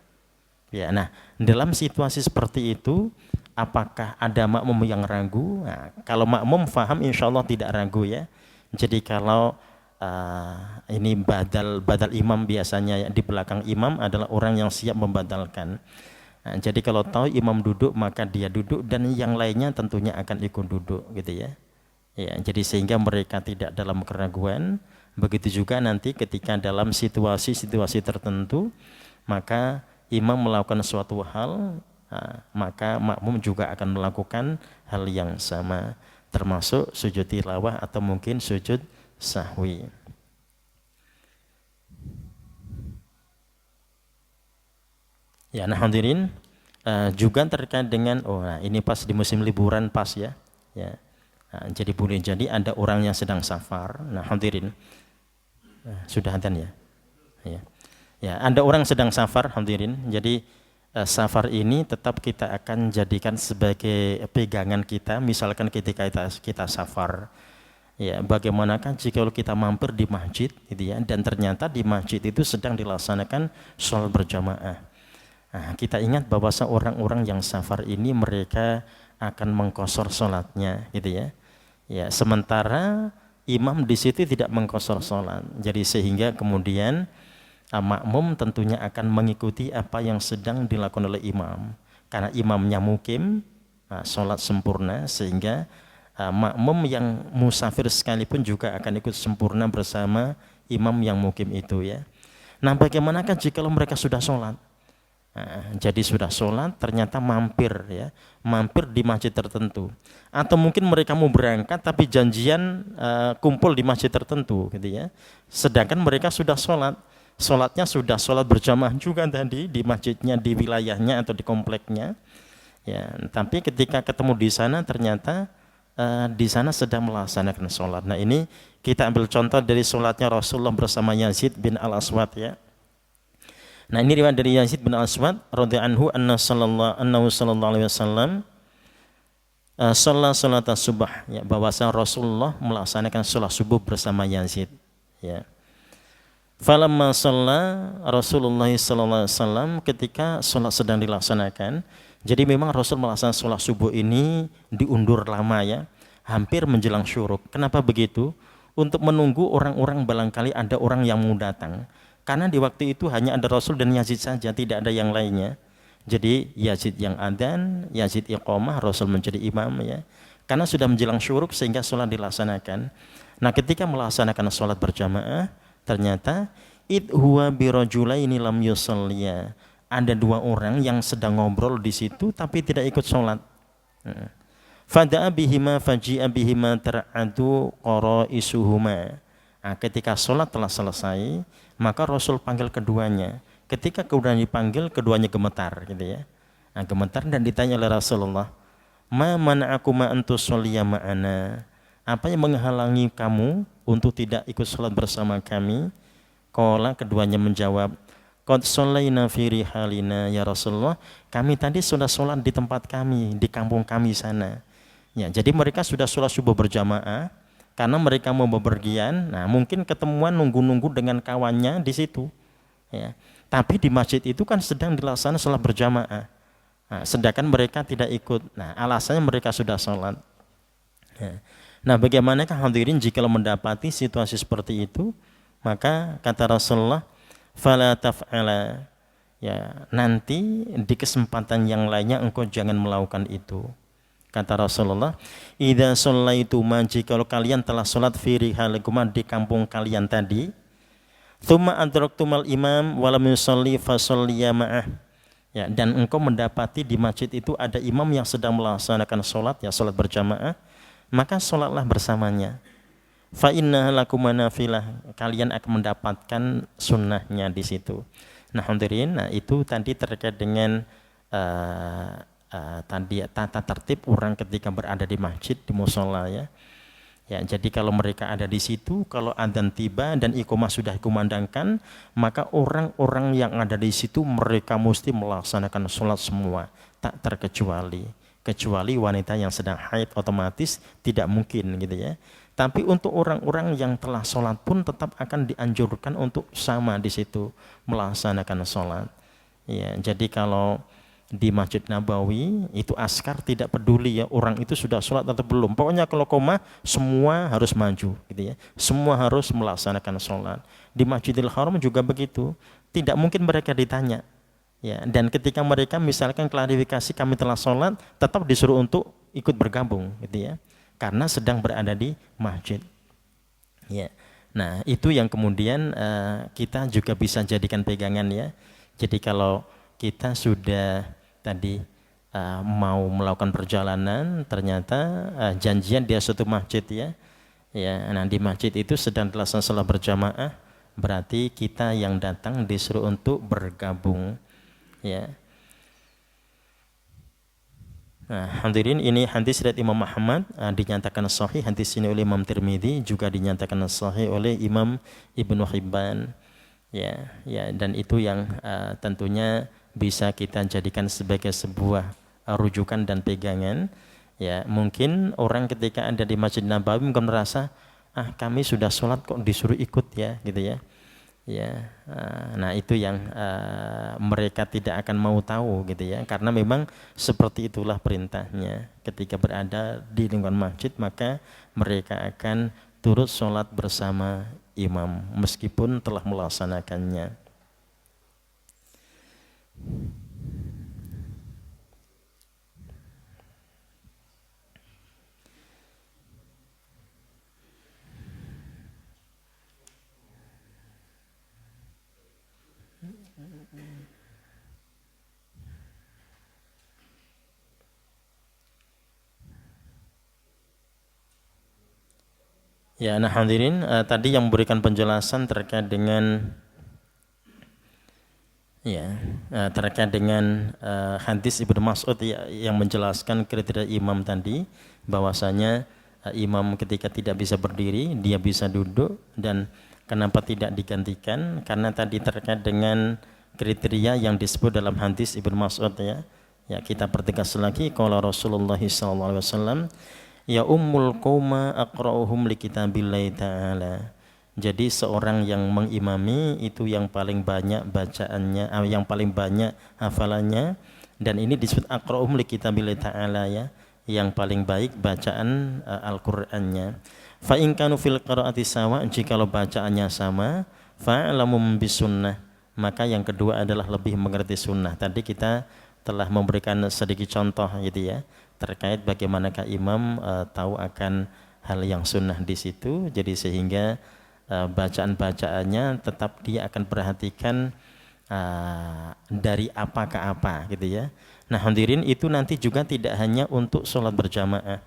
ya. Nah, dalam situasi seperti itu apakah ada makmum yang ragu? Nah, kalau makmum faham insya Allah tidak ragu ya. Jadi kalau ini badal imam biasanya ya, di belakang imam adalah orang yang siap membadalkan. Nah, jadi kalau tahu imam duduk maka dia duduk dan yang lainnya tentunya akan ikut duduk gitu ya. Ya, jadi sehingga mereka tidak dalam keraguan. Begitu juga nanti ketika dalam situasi-situasi tertentu, maka imam melakukan suatu hal, maka makmum juga akan melakukan hal yang sama, termasuk sujud tilawah atau mungkin sujud sahwi. Ya, nah hadirin, juga terkait dengan nah ini pas di musim liburan pas ya. Ya. Nah, jadi boleh jadi ada orang yang sedang safar. Nah, hadirin. Sudah adzan ya? Ya. Ya, ada orang sedang safar, hadirin. Jadi safar ini tetap kita akan jadikan sebagai pegangan kita, misalkan ketika kita safar. Ya, bagaimanakah jika kita mampir di masjid gitu ya, dan ternyata di masjid itu sedang dilaksanakan sholat berjamaah. Nah, kita ingat bahwa orang-orang yang safar ini mereka akan mengqashar sholatnya gitu ya. Ya, sementara imam di situ tidak mengqashar sholat. Jadi sehingga kemudian makmum tentunya akan mengikuti apa yang sedang dilakukan oleh imam. Karena imamnya mukim, sholat sempurna, sehingga makmum yang musafir sekalipun juga akan ikut sempurna bersama imam yang mukim itu ya. Nah, bagaimanakah jika mereka sudah sholat? Jadi sudah sholat ternyata mampir di masjid tertentu, atau mungkin mereka mau berangkat tapi janjian kumpul di masjid tertentu gitu ya, sedangkan mereka sudah sholatnya sudah sholat berjamaah juga tadi di masjidnya, di wilayahnya atau di kompleknya ya, tapi ketika ketemu di sana ternyata di sana sedang melaksanakan sholat. Nah, ini kita ambil contoh dari sholatnya Rasulullah bersama Yazid bin Al-Aswad ya. Nah, ini riwayat dari Yazid bin Al-Aswad radhiyallahu anhu sallallahu alaihi wasallam salat subuh ya, bahwasanya Rasulullah melaksanakan salat subuh bersama Yazid ya. Falamma shalla Rasulullah sallallahu alaihi wasallam, ketika salat sedang dilaksanakan, jadi memang Rasul melaksanakan salat subuh ini diundur lama ya, hampir menjelang syuruk. Kenapa begitu? Untuk menunggu orang-orang, barangkali ada orang yang mau datang. Karena di waktu itu hanya ada Rasul dan Yazid saja, tidak ada yang lainnya. Jadi Yazid yang adzan, Yazid iqamah, Rasul menjadi imam ya. karena sudah menjelang syuruk sehingga sholat dilaksanakan. Nah ketika melaksanakan sholat berjamaah ternyata id huwa birajulaini lam yusalliya, ada dua orang yang sedang ngobrol di situ tapi tidak ikut sholat. Fada'a bihima faji'a bihima ter'adu qaraisuhuma. Nah, ketika sholat telah selesai, maka Rasul panggil keduanya. Ketika kemudian dipanggil, keduanya gemetar, gitu ya. Nah, gemetar dan ditanya oleh Rasulullah, ma mana'aku ma antus sholliya ma'ana. Apa yang menghalangi kamu untuk tidak ikut sholat bersama kami? Qala, keduanya menjawab, qad shallaina fi rihalina ya Rasulullah. Kami tadi sudah sholat di tempat kami, di kampung kami sana. Ya, jadi mereka sudah sholat subuh berjamaah karena mereka mau bepergian. Nah, mungkin ketemuan nunggu-nunggu dengan kawannya di situ. Ya. Tapi di masjid itu kan sedang dilaksanakan sholat berjamaah. Nah, sedangkan mereka tidak ikut. Nah, alasannya mereka sudah sholat. Ya. Nah, bagaimanakah hadirin jika mendapati situasi seperti itu? Maka kata Rasulullah, fala taf'ala. Ya, nanti di kesempatan yang lainnya engkau jangan melakukan itu. Kata Rasulullah, idza shallaituma, jika kalian telah salat fi rihalikuma, di kampung kalian tadi, tsumma adraktumal imam wa lam yusalli fasalliya ma'ah. Ya, dan engkau mendapati di masjid itu ada imam yang sedang melaksanakan salat, ya salat berjamaah, maka salatlah bersamanya. Fa innaha lakum nafilah, kalian akan mendapatkan sunnahnya di situ. Nah, hadirin, nah itu tadi terkait dengan tadi tata tertib orang ketika berada di masjid, di mushola, ya. Ya, jadi kalau mereka ada di situ, kalau adzan tiba dan iqamah sudah dikumandangkan, maka orang-orang yang ada di situ mereka mesti melaksanakan sholat semua, tak terkecuali. Kecuali wanita yang sedang haid otomatis tidak mungkin, gitu ya. Tapi untuk orang-orang yang telah sholat pun tetap akan dianjurkan untuk sama di situ melaksanakan sholat. Ya, jadi kalau di Masjid Nabawi itu askar tidak peduli ya orang itu sudah sholat atau belum. Pokoknya kalau koma semua harus maju, gitu ya. Semua harus melaksanakan sholat. Di Masjidil Haram juga begitu. Tidak mungkin mereka ditanya. Ya, dan ketika mereka misalkan klarifikasi kami telah sholat, tetap disuruh untuk ikut bergabung, gitu ya. Karena sedang berada di masjid. Ya. Nah, itu yang kemudian kita juga bisa jadikan pegangan, ya. Jadi kalau kita sudah tadi mau melakukan perjalanan, ternyata janjian di suatu masjid, ya. Ya, nah di masjid itu sedang dilaksanakan salat berjamaah, berarti kita yang datang disuruh untuk bergabung, ya. Nah, hadirin, ini hadis riwayat Imam Ahmad, dinyatakan sahih. Hadis ini oleh Imam Tirmidzi, juga dinyatakan sahih oleh Imam Ibnu Hibban. Ya, ya, dan itu yang tentunya bisa kita jadikan sebagai sebuah rujukan dan pegangan. Ya, mungkin orang ketika ada di Masjid Nabawi mungkin merasa, kami sudah sholat kok disuruh ikut, ya, gitu ya. Ya, nah itu yang mereka tidak akan mau tahu, gitu ya, karena memang seperti itulah perintahnya. Ketika berada di lingkungan masjid maka mereka akan turut sholat bersama imam meskipun telah melaksanakannya. Ya, nah hadirin, tadi yang memberikan penjelasan terkait dengan terkait dengan hadis Ibnu Mas'ud, ya, yang menjelaskan kriteria imam tadi, bahwasanya imam ketika tidak bisa berdiri dia bisa duduk, dan kenapa tidak digantikan, karena tadi terkait dengan kriteria yang disebut dalam hadis Ibnu Mas'ud, ya. Ya, kita pertegas lagi, qala Rasulullah sallallahu alaihi wasallam, ya ummul qauma aqra'uhum li kitabillahi ta'ala. Jadi seorang yang mengimami itu yang paling banyak bacaannya, yang paling banyak hafalannya, dan ini disebut aqra'uhum li kitabillahi ta'ala, ya, yang paling baik bacaan Al-Qur'annya. Fa in kanu fil qira'ati sawa, jikalau bacaannya sama, fa'lamum bisunnah, maka yang kedua adalah lebih mengerti sunnah. Tadi kita telah memberikan sedikit contoh, gitu ya. terkait bagaimanakah imam tahu akan hal yang sunnah di situ. Jadi sehingga bacaan-bacaannya tetap dia akan perhatikan dari apa ke apa gitu ya. Nah hadirin, itu nanti juga tidak hanya untuk sholat berjamaah.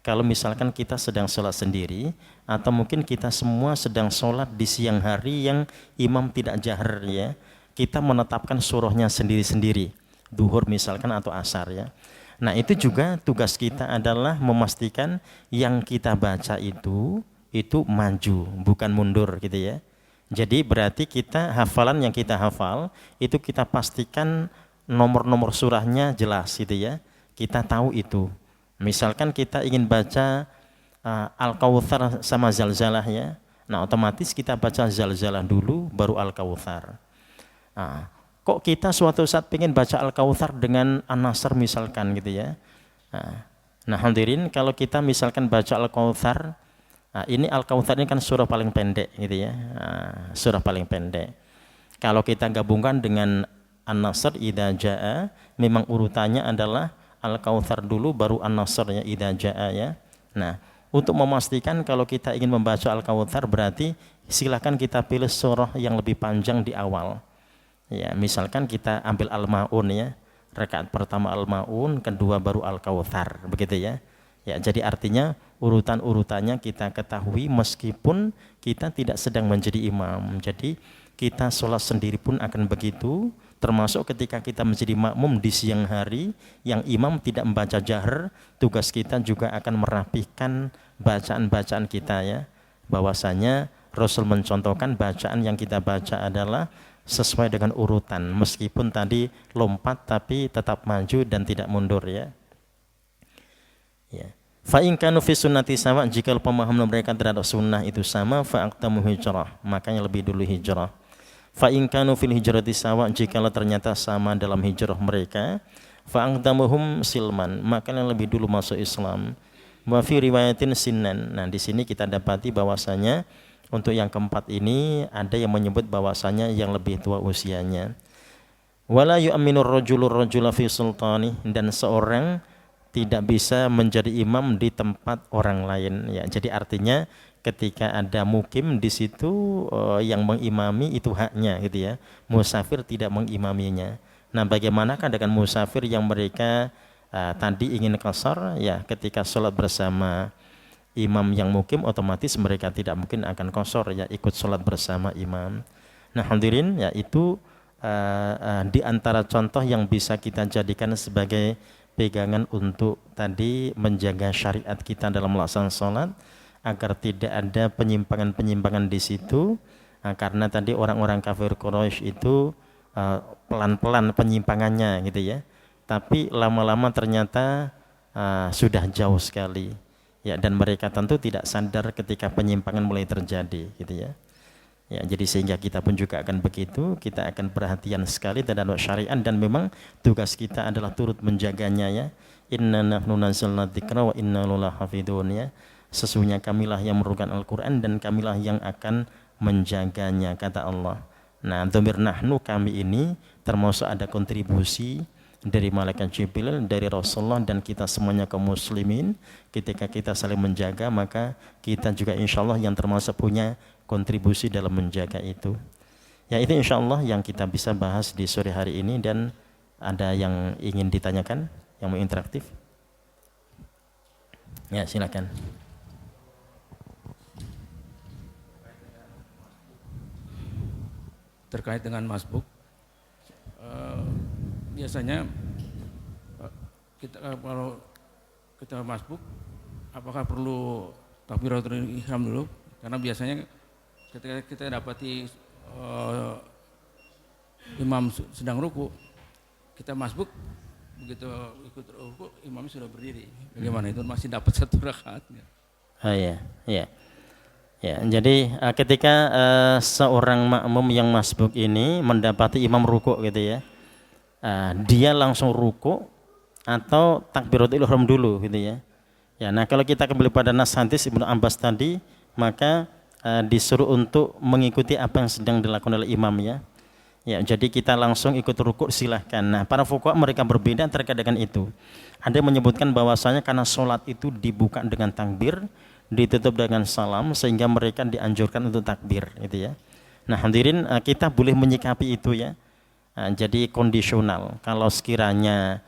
Kalau misalkan kita sedang sholat sendiri, atau mungkin kita semua sedang sholat di siang hari yang imam tidak jahar ya, kita menetapkan surahnya sendiri-sendiri, duhur misalkan atau asar ya. Nah itu juga tugas kita adalah memastikan yang kita baca itu maju, bukan mundur gitu ya. Jadi berarti kita hafalan yang kita hafal itu kita pastikan nomor-nomor surahnya jelas gitu ya. Kita tahu itu. Misalkan kita ingin baca Al-Kautsar sama Zalzalah ya. Nah, otomatis kita baca Zalzalah dulu baru Al-Kautsar. Nah, kok kita suatu saat ingin baca Al-Kautsar dengan An-Nasr misalkan gitu ya. Nah, hadirin, kalau kita misalkan baca Al-Kautsar, ini Al-Kautsar ini kan surah paling pendek gitu ya. Surah paling pendek. Kalau kita gabungkan dengan An-Nasr idza jaa, memang urutannya adalah Al-Kautsar dulu baru An-Nasr ya idza jaa ya. Nah, untuk memastikan kalau kita ingin membaca Al-Kautsar berarti silakan kita pilih surah yang lebih panjang di awal. Ya, misalkan kita ambil Al-Maun ya. Rakaat pertama Al-Maun, kedua baru Al-Kautsar, begitu ya. Ya, jadi artinya urutan-urutannya kita ketahui meskipun kita tidak sedang menjadi imam. Jadi kita sholat sendiri pun akan begitu, termasuk ketika kita menjadi makmum di siang hari yang imam tidak membaca jahar, tugas kita juga akan merapihkan bacaan-bacaan kita ya. Bahwasanya Rasul mencontohkan bacaan yang kita baca adalah sesuai dengan urutan, meskipun tadi lompat tapi tetap maju dan tidak mundur ya. Ya. Fa in kanu fi sunnati sama, jika pemahaman mereka terhadap sunnah itu sama, fa aqdamu hijrah, makanya lebih dulu hijrah. Fa in kanu fil hijrati sawa, jika ternyata sama dalam hijrah mereka, fa aqdamuhum silman, makanya lebih dulu masuk Islam. Wa fi riwayatin sinnan. Nah, di sini kita dapati bahwasanya untuk yang keempat ini ada yang menyebut bahwasanya yang lebih tua usianya. Wala yu'minur rajulur rajula fi sultani, dan seorang tidak bisa menjadi imam di tempat orang lain ya. Jadi artinya ketika ada mukim di situ yang mengimami itu haknya gitu ya. Musafir tidak mengimaminya. Nah, bagaimanakah dengan musafir yang mereka tadi ingin qashar ya, ketika sholat bersama imam yang mukim otomatis mereka tidak mungkin akan qashar ya, ikut sholat bersama imam. Nah, hadirin ya, itu di antara contoh yang bisa kita jadikan sebagai pegangan untuk tadi menjaga syariat kita dalam melaksanakan sholat agar tidak ada penyimpangan-penyimpangan di situ. Karena tadi orang-orang kafir Quraisy itu pelan-pelan penyimpangannya gitu ya, tapi lama-lama ternyata sudah jauh sekali ya, dan mereka tentu tidak sadar ketika penyimpangan mulai terjadi gitu ya. Ya, jadi sehingga kita pun juga akan begitu, kita akan perhatian sekali terhadap syariat, dan memang tugas kita adalah turut menjaganya ya. Inna nahnu nazzalna dzikra wa inna lahu lahafidun ya. Sesungguhnya kamilah yang menurunkan Al-Qur'an dan kamilah yang akan menjaganya, kata Allah. Nah, dhamir nahnu, kami ini, termasuk ada kontribusi dari malaikat Jibril, dari Rasulullah, dan kita semuanya kaum muslimin. Ketika kita saling menjaga, maka kita juga insya Allah yang termasuk punya kontribusi dalam menjaga itu. Ya, itu insya Allah yang kita bisa bahas di sore hari ini. Dan ada yang ingin ditanyakan, yang mau interaktif? Ya, silakan. Terkait dengan masbuk, biasanya kita kalau kita masbuk, apakah perlu takbiratul ihram dulu? Karena biasanya ketika kita dapati imam sedang ruku, kita masbuk, begitu ikut ruku imamnya sudah berdiri. Bagaimana itu, masih dapat satu rakaat? Oh iya, iya. Ya, jadi ketika seorang makmum yang masbuk ini mendapati imam ruku gitu ya, dia langsung ruku atau takbiratul ihram dulu gitu ya. Ya, nah kalau kita kembali pada nas hadis Ibnu Abbas tadi, maka disuruh untuk mengikuti apa yang sedang dilakukan oleh imam ya. Ya, jadi kita langsung ikut rukuk silahkan. Nah, para fuqaha mereka berbeda terkait dengan itu. Ada yang menyebutkan bahwasanya karena sholat itu dibuka dengan takbir, ditutup dengan salam, sehingga mereka dianjurkan untuk takbir, gitu ya. Nah, hadirin, kita boleh menyikapi itu ya. Jadi kondisional. Kalau sekiranya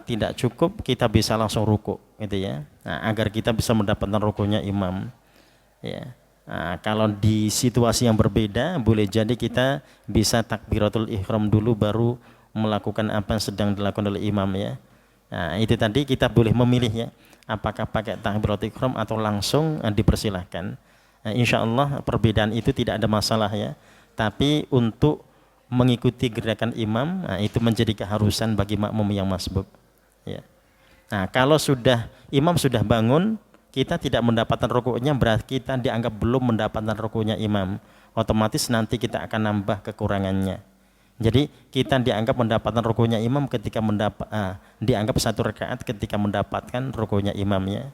tidak cukup, kita bisa langsung rukuk, gitu ya. Nah, agar kita bisa mendapatkan rukuknya imam. Ya. Nah, kalau di situasi yang berbeda, boleh jadi kita bisa takbiratul ihram dulu baru melakukan apa yang sedang dilakukan oleh imam ya. Nah, itu tadi kita boleh memilih ya, apakah pakai takbiratul ihram atau langsung dipersilahkan. Nah, insya Allah perbedaan itu tidak ada masalah ya. Tapi untuk mengikuti gerakan imam, nah, itu menjadi keharusan bagi makmum yang masbuk. Ya. Nah, kalau imam sudah bangun, kita tidak mendapatkan rukuknya, berarti kita dianggap belum mendapatkan rukuknya imam. Otomatis nanti kita akan nambah kekurangannya. Jadi kita dianggap mendapatkan rukuknya imam ketika dianggap satu rakaat ketika mendapatkan rukuknya imamnya.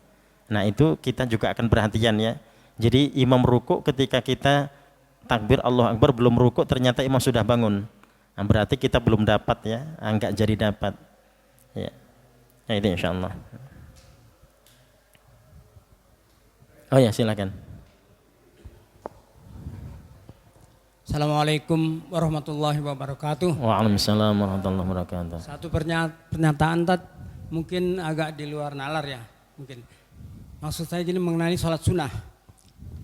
Nah, itu kita juga akan perhatian ya. Jadi imam rukuk ketika kita takbir Allahu Akbar belum rukuk, ternyata imam sudah bangun. Nah, berarti kita belum dapat ya, enggak jadi dapat. Ya. Nah, itu insyaallah. Oh ya, silakan. Assalamualaikum warahmatullahi wabarakatuh. Waalaikumsalam warahmatullahi wabarakatuh. Satu pernyataan mungkin agak di luar nalar ya, mungkin. Maksud saya jadi mengenai sholat sunnah.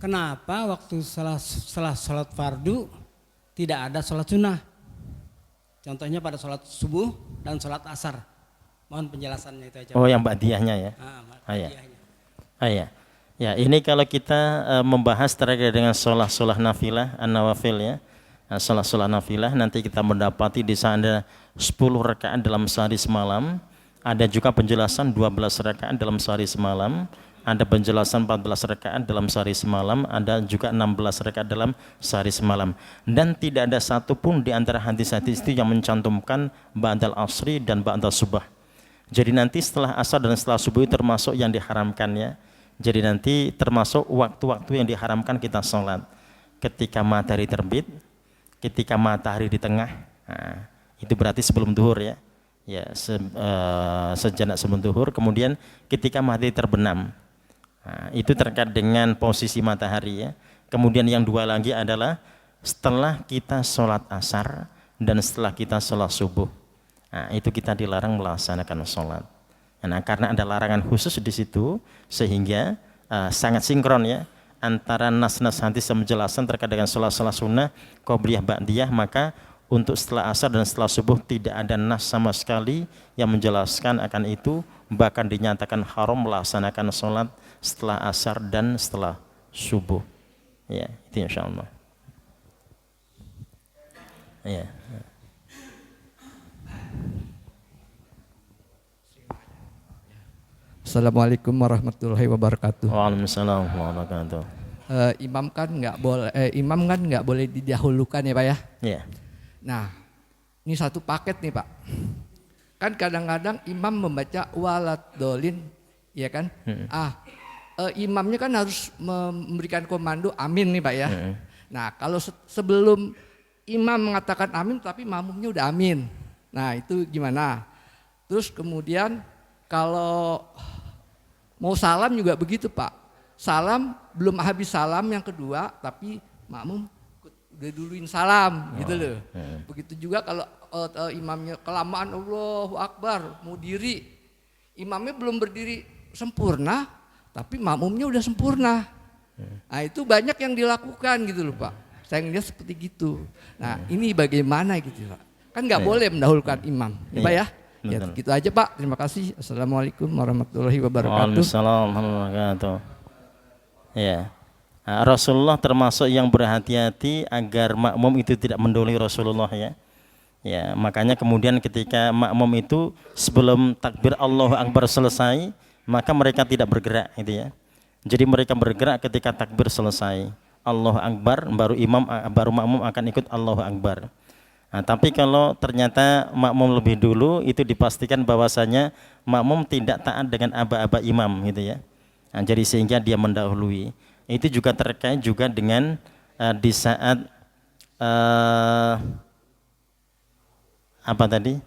Kenapa waktu setelah sholat fardu tidak ada sholat sunnah? Contohnya pada sholat subuh dan sholat asar. Mohon penjelasannya itu aja. Oh, yang ba'diyahnya ya. Ya. Ya, ini kalau kita membahas terkait dengan sholat nafilah, an-nawafil ya. Sholat nafilah nanti kita mendapati di sana 10 rakaat dalam sehari semalam. Ada juga penjelasan 12 rakaat dalam sehari semalam. Ada penjelasan 14 rakaat dalam sehari semalam. Ada juga 16 rakaat dalam sehari semalam. Dan tidak ada satupun di antara hadis-hadis itu yang mencantumkan ba'dal asri dan ba'dal subah. Jadi nanti setelah asar dan setelah subuh itu termasuk yang diharamkan ya. Jadi nanti termasuk waktu-waktu yang diharamkan kita sholat ketika matahari terbit, ketika matahari di tengah, nah, itu berarti sebelum duhur ya, sejenak sebelum duhur. Kemudian ketika matahari terbenam, nah, itu terkait dengan posisi matahari ya. Kemudian yang dua lagi adalah setelah kita sholat asar dan setelah kita sholat subuh, nah, itu kita dilarang melaksanakan sholat. Nah, karena ada larangan khusus di situ sehingga sangat sinkron ya antara nas-nas hadis yang menjelaskan terkait dengan sholat sunnah, qobliyah, ba'diyah, maka untuk setelah asar dan setelah subuh tidak ada nas sama sekali yang menjelaskan akan itu, bahkan dinyatakan haram melaksanakan sholat setelah asar dan setelah subuh. Ya, itu insyaallah. Ya. Assalamualaikum warahmatullahi wabarakatuh. Waalaikumsalam warahmatullahi wabarakatuh. Imam kan nggak boleh didahulukan ya Pak ya. Iya. Nah, ini satu paket nih Pak. Kan kadang-kadang imam membaca waladolin, ya kan? Imamnya kan harus memberikan komando amin nih Pak ya. Nah, kalau sebelum imam mengatakan amin tapi makmumnya udah amin. Nah, itu gimana? Terus kemudian kalau mau salam juga begitu Pak. Salam belum habis salam yang kedua tapi makmum udah duluin salam gitu loh. Begitu juga kalau imamnya kelamaan Allahu Akbar mau diri, imamnya belum berdiri sempurna tapi makmumnya udah sempurna. Nah, itu banyak yang dilakukan gitu loh Pak. Saya ngeliat seperti gitu. Nah, ini bagaimana gitu Pak. Kan nggak boleh mendahulukan imam ya Pak ya. Ya gitu aja Pak, terima kasih. Assalamualaikum warahmatullahi wabarakatuh. Waalaikumsalam warahmatullahi wabarakatuh. Ya, Rasulullah termasuk yang berhati-hati agar makmum itu tidak mendahului Rasulullah ya. Ya, makanya kemudian ketika makmum itu sebelum takbir Allahu Akbar selesai, maka mereka tidak bergerak gitu ya. Jadi mereka bergerak ketika takbir selesai. Allahu Akbar baru makmum akan ikut Allahu Akbar. Nah, tapi kalau ternyata makmum lebih dulu, itu dipastikan bahwasanya makmum tidak taat dengan aba-aba imam gitu ya. Nah, jadi sehingga dia mendahului. Itu juga terkait juga dengan di saat Apa tadi?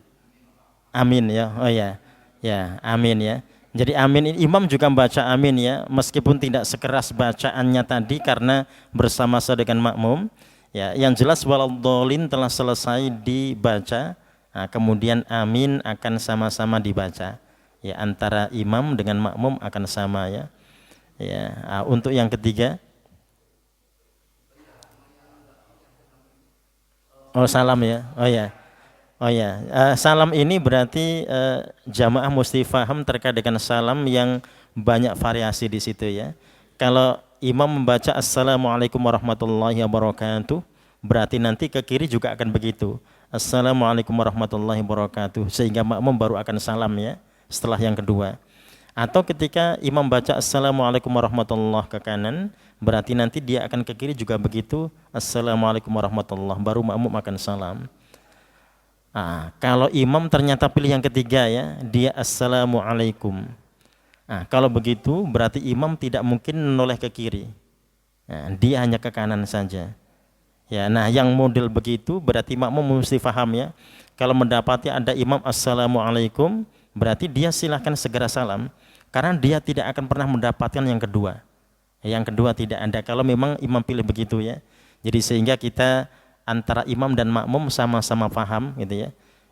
Amin ya. Oh ya. Ya, amin ya. Jadi amin, imam juga membaca amin ya, meskipun tidak sekeras bacaannya tadi karena bersama-sama dengan makmum. Ya, yang jelas waladhdallin telah selesai dibaca. Nah, kemudian amin akan sama-sama dibaca. Ya, antara imam dengan makmum akan sama ya. Ya, untuk yang ketiga. Oh, salam ya. Oh ya. Oh ya, salam ini berarti jamaah mesti faham terkait dengan salam yang banyak variasi di situ ya. Kalau imam membaca assalamualaikum warahmatullahi wabarakatuh, berarti nanti ke kiri juga akan begitu. Assalamualaikum warahmatullahi wabarakatuh, sehingga makmum baru akan salam ya setelah yang kedua. Atau ketika imam baca assalamualaikum warahmatullahi ke kanan, berarti nanti dia akan ke kiri juga begitu. Assalamualaikum warahmatullahi, baru makmum akan salam. Kalau imam ternyata pilih yang ketiga ya, dia assalamualaikum. Kalau begitu berarti imam tidak mungkin menoleh ke kiri. Dia hanya ke kanan saja. Ya, nah yang model begitu berarti makmum mesti paham ya. Kalau mendapati ada imam assalamualaikum, berarti dia silahkan segera salam, karena dia tidak akan pernah mendapatkan yang kedua. Yang kedua tidak ada kalau memang imam pilih begitu ya. Jadi sehingga kita antara imam dan makmum sama-sama paham gitu ya.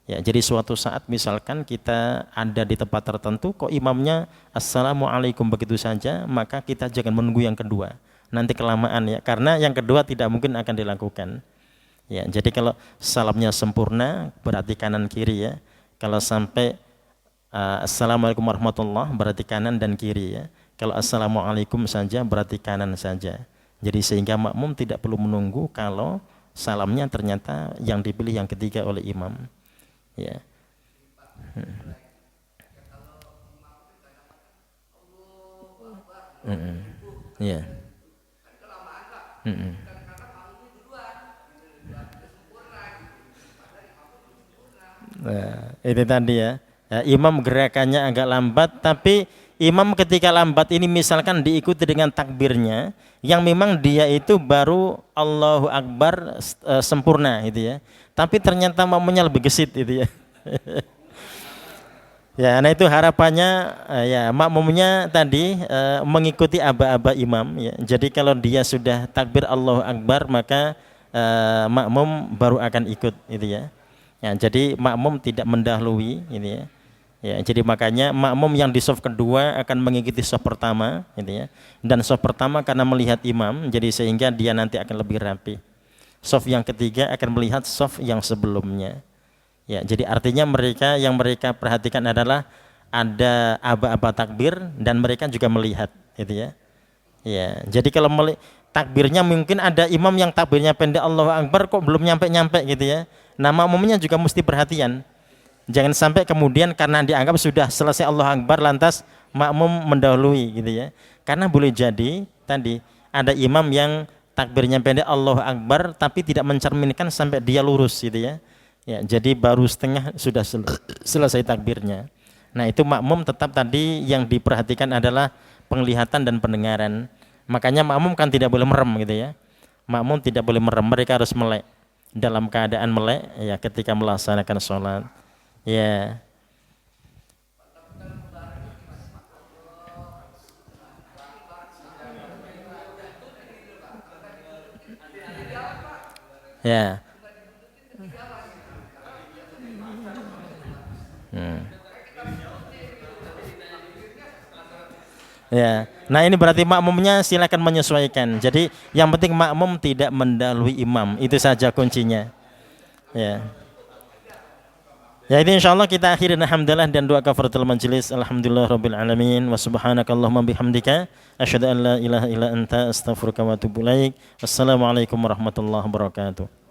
Ya, jadi suatu saat misalkan kita ada di tempat tertentu kok imamnya assalamualaikum begitu saja, maka kita jangan menunggu yang kedua. Nanti kelamaan ya, karena yang kedua tidak mungkin akan dilakukan. Ya, jadi kalau salamnya sempurna berarti kanan kiri ya. Kalau sampai assalamualaikum warahmatullahi berarti kanan dan kiri ya. Kalau assalamualaikum saja berarti kanan saja. Jadi sehingga makmum tidak perlu menunggu kalau salamnya ternyata yang dipilih yang ketiga oleh imam. Ya. Ya. Nah, itu tadi ya. Imam gerakannya agak lambat, tapi imam ketika lambat ini misalkan diikuti dengan takbirnya yang memang dia itu baru Allahu Akbar sempurna gitu ya. Tapi ternyata makmumnya lebih gesit gitu ya. Ya, nah itu harapannya ya makmumnya tadi mengikuti aba-aba imam ya. Jadi kalau dia sudah takbir Allahu Akbar maka makmum baru akan ikut gitu ya. Ya, jadi makmum tidak mendahului gitu ya. Ya, jadi makanya makmum yang di shaf kedua akan mengikuti shaf pertama gitu ya. Dan shaf pertama karena melihat imam jadi sehingga dia nanti akan lebih rapi. Shaf yang ketiga akan melihat shaf yang sebelumnya. Ya, jadi artinya yang mereka perhatikan adalah ada aba-aba takbir dan mereka juga melihat gitu ya. Ya, jadi kalau takbirnya mungkin ada imam yang takbirnya pendek Allahu Akbar kok belum nyampe-nyampe gitu ya. Nah, makmumnya juga mesti perhatian. Jangan sampai kemudian karena dianggap sudah selesai Allahu Akbar lantas makmum mendahului gitu ya. Karena boleh jadi tadi ada imam yang takbirnya pendek Allahu Akbar tapi tidak mencerminkan sampai dia lurus gitu ya. Ya, jadi baru setengah sudah selesai takbirnya. Nah, itu makmum tetap tadi yang diperhatikan adalah penglihatan dan pendengaran. Makanya makmum kan tidak boleh merem gitu ya. Makmum tidak boleh merem, mereka harus melek. Dalam keadaan melek ya ketika melaksanakan sholat. Ya. Ya. Ya. Nah, ini berarti makmumnya silakan menyesuaikan. Jadi yang penting makmum tidak mendahului imam. Itu saja kuncinya. Ya. Ya, ini insyaallah kita akhirin alhamdulillah dan doa kafaratul majelis. Alhamdulillah rabbil alamin wa subhanakallahumma bihamdika asyhadu an la ilaha illa anta astaghfiruka wa atubu ilaik. Wassalamualaikum warahmatullahi wabarakatuh.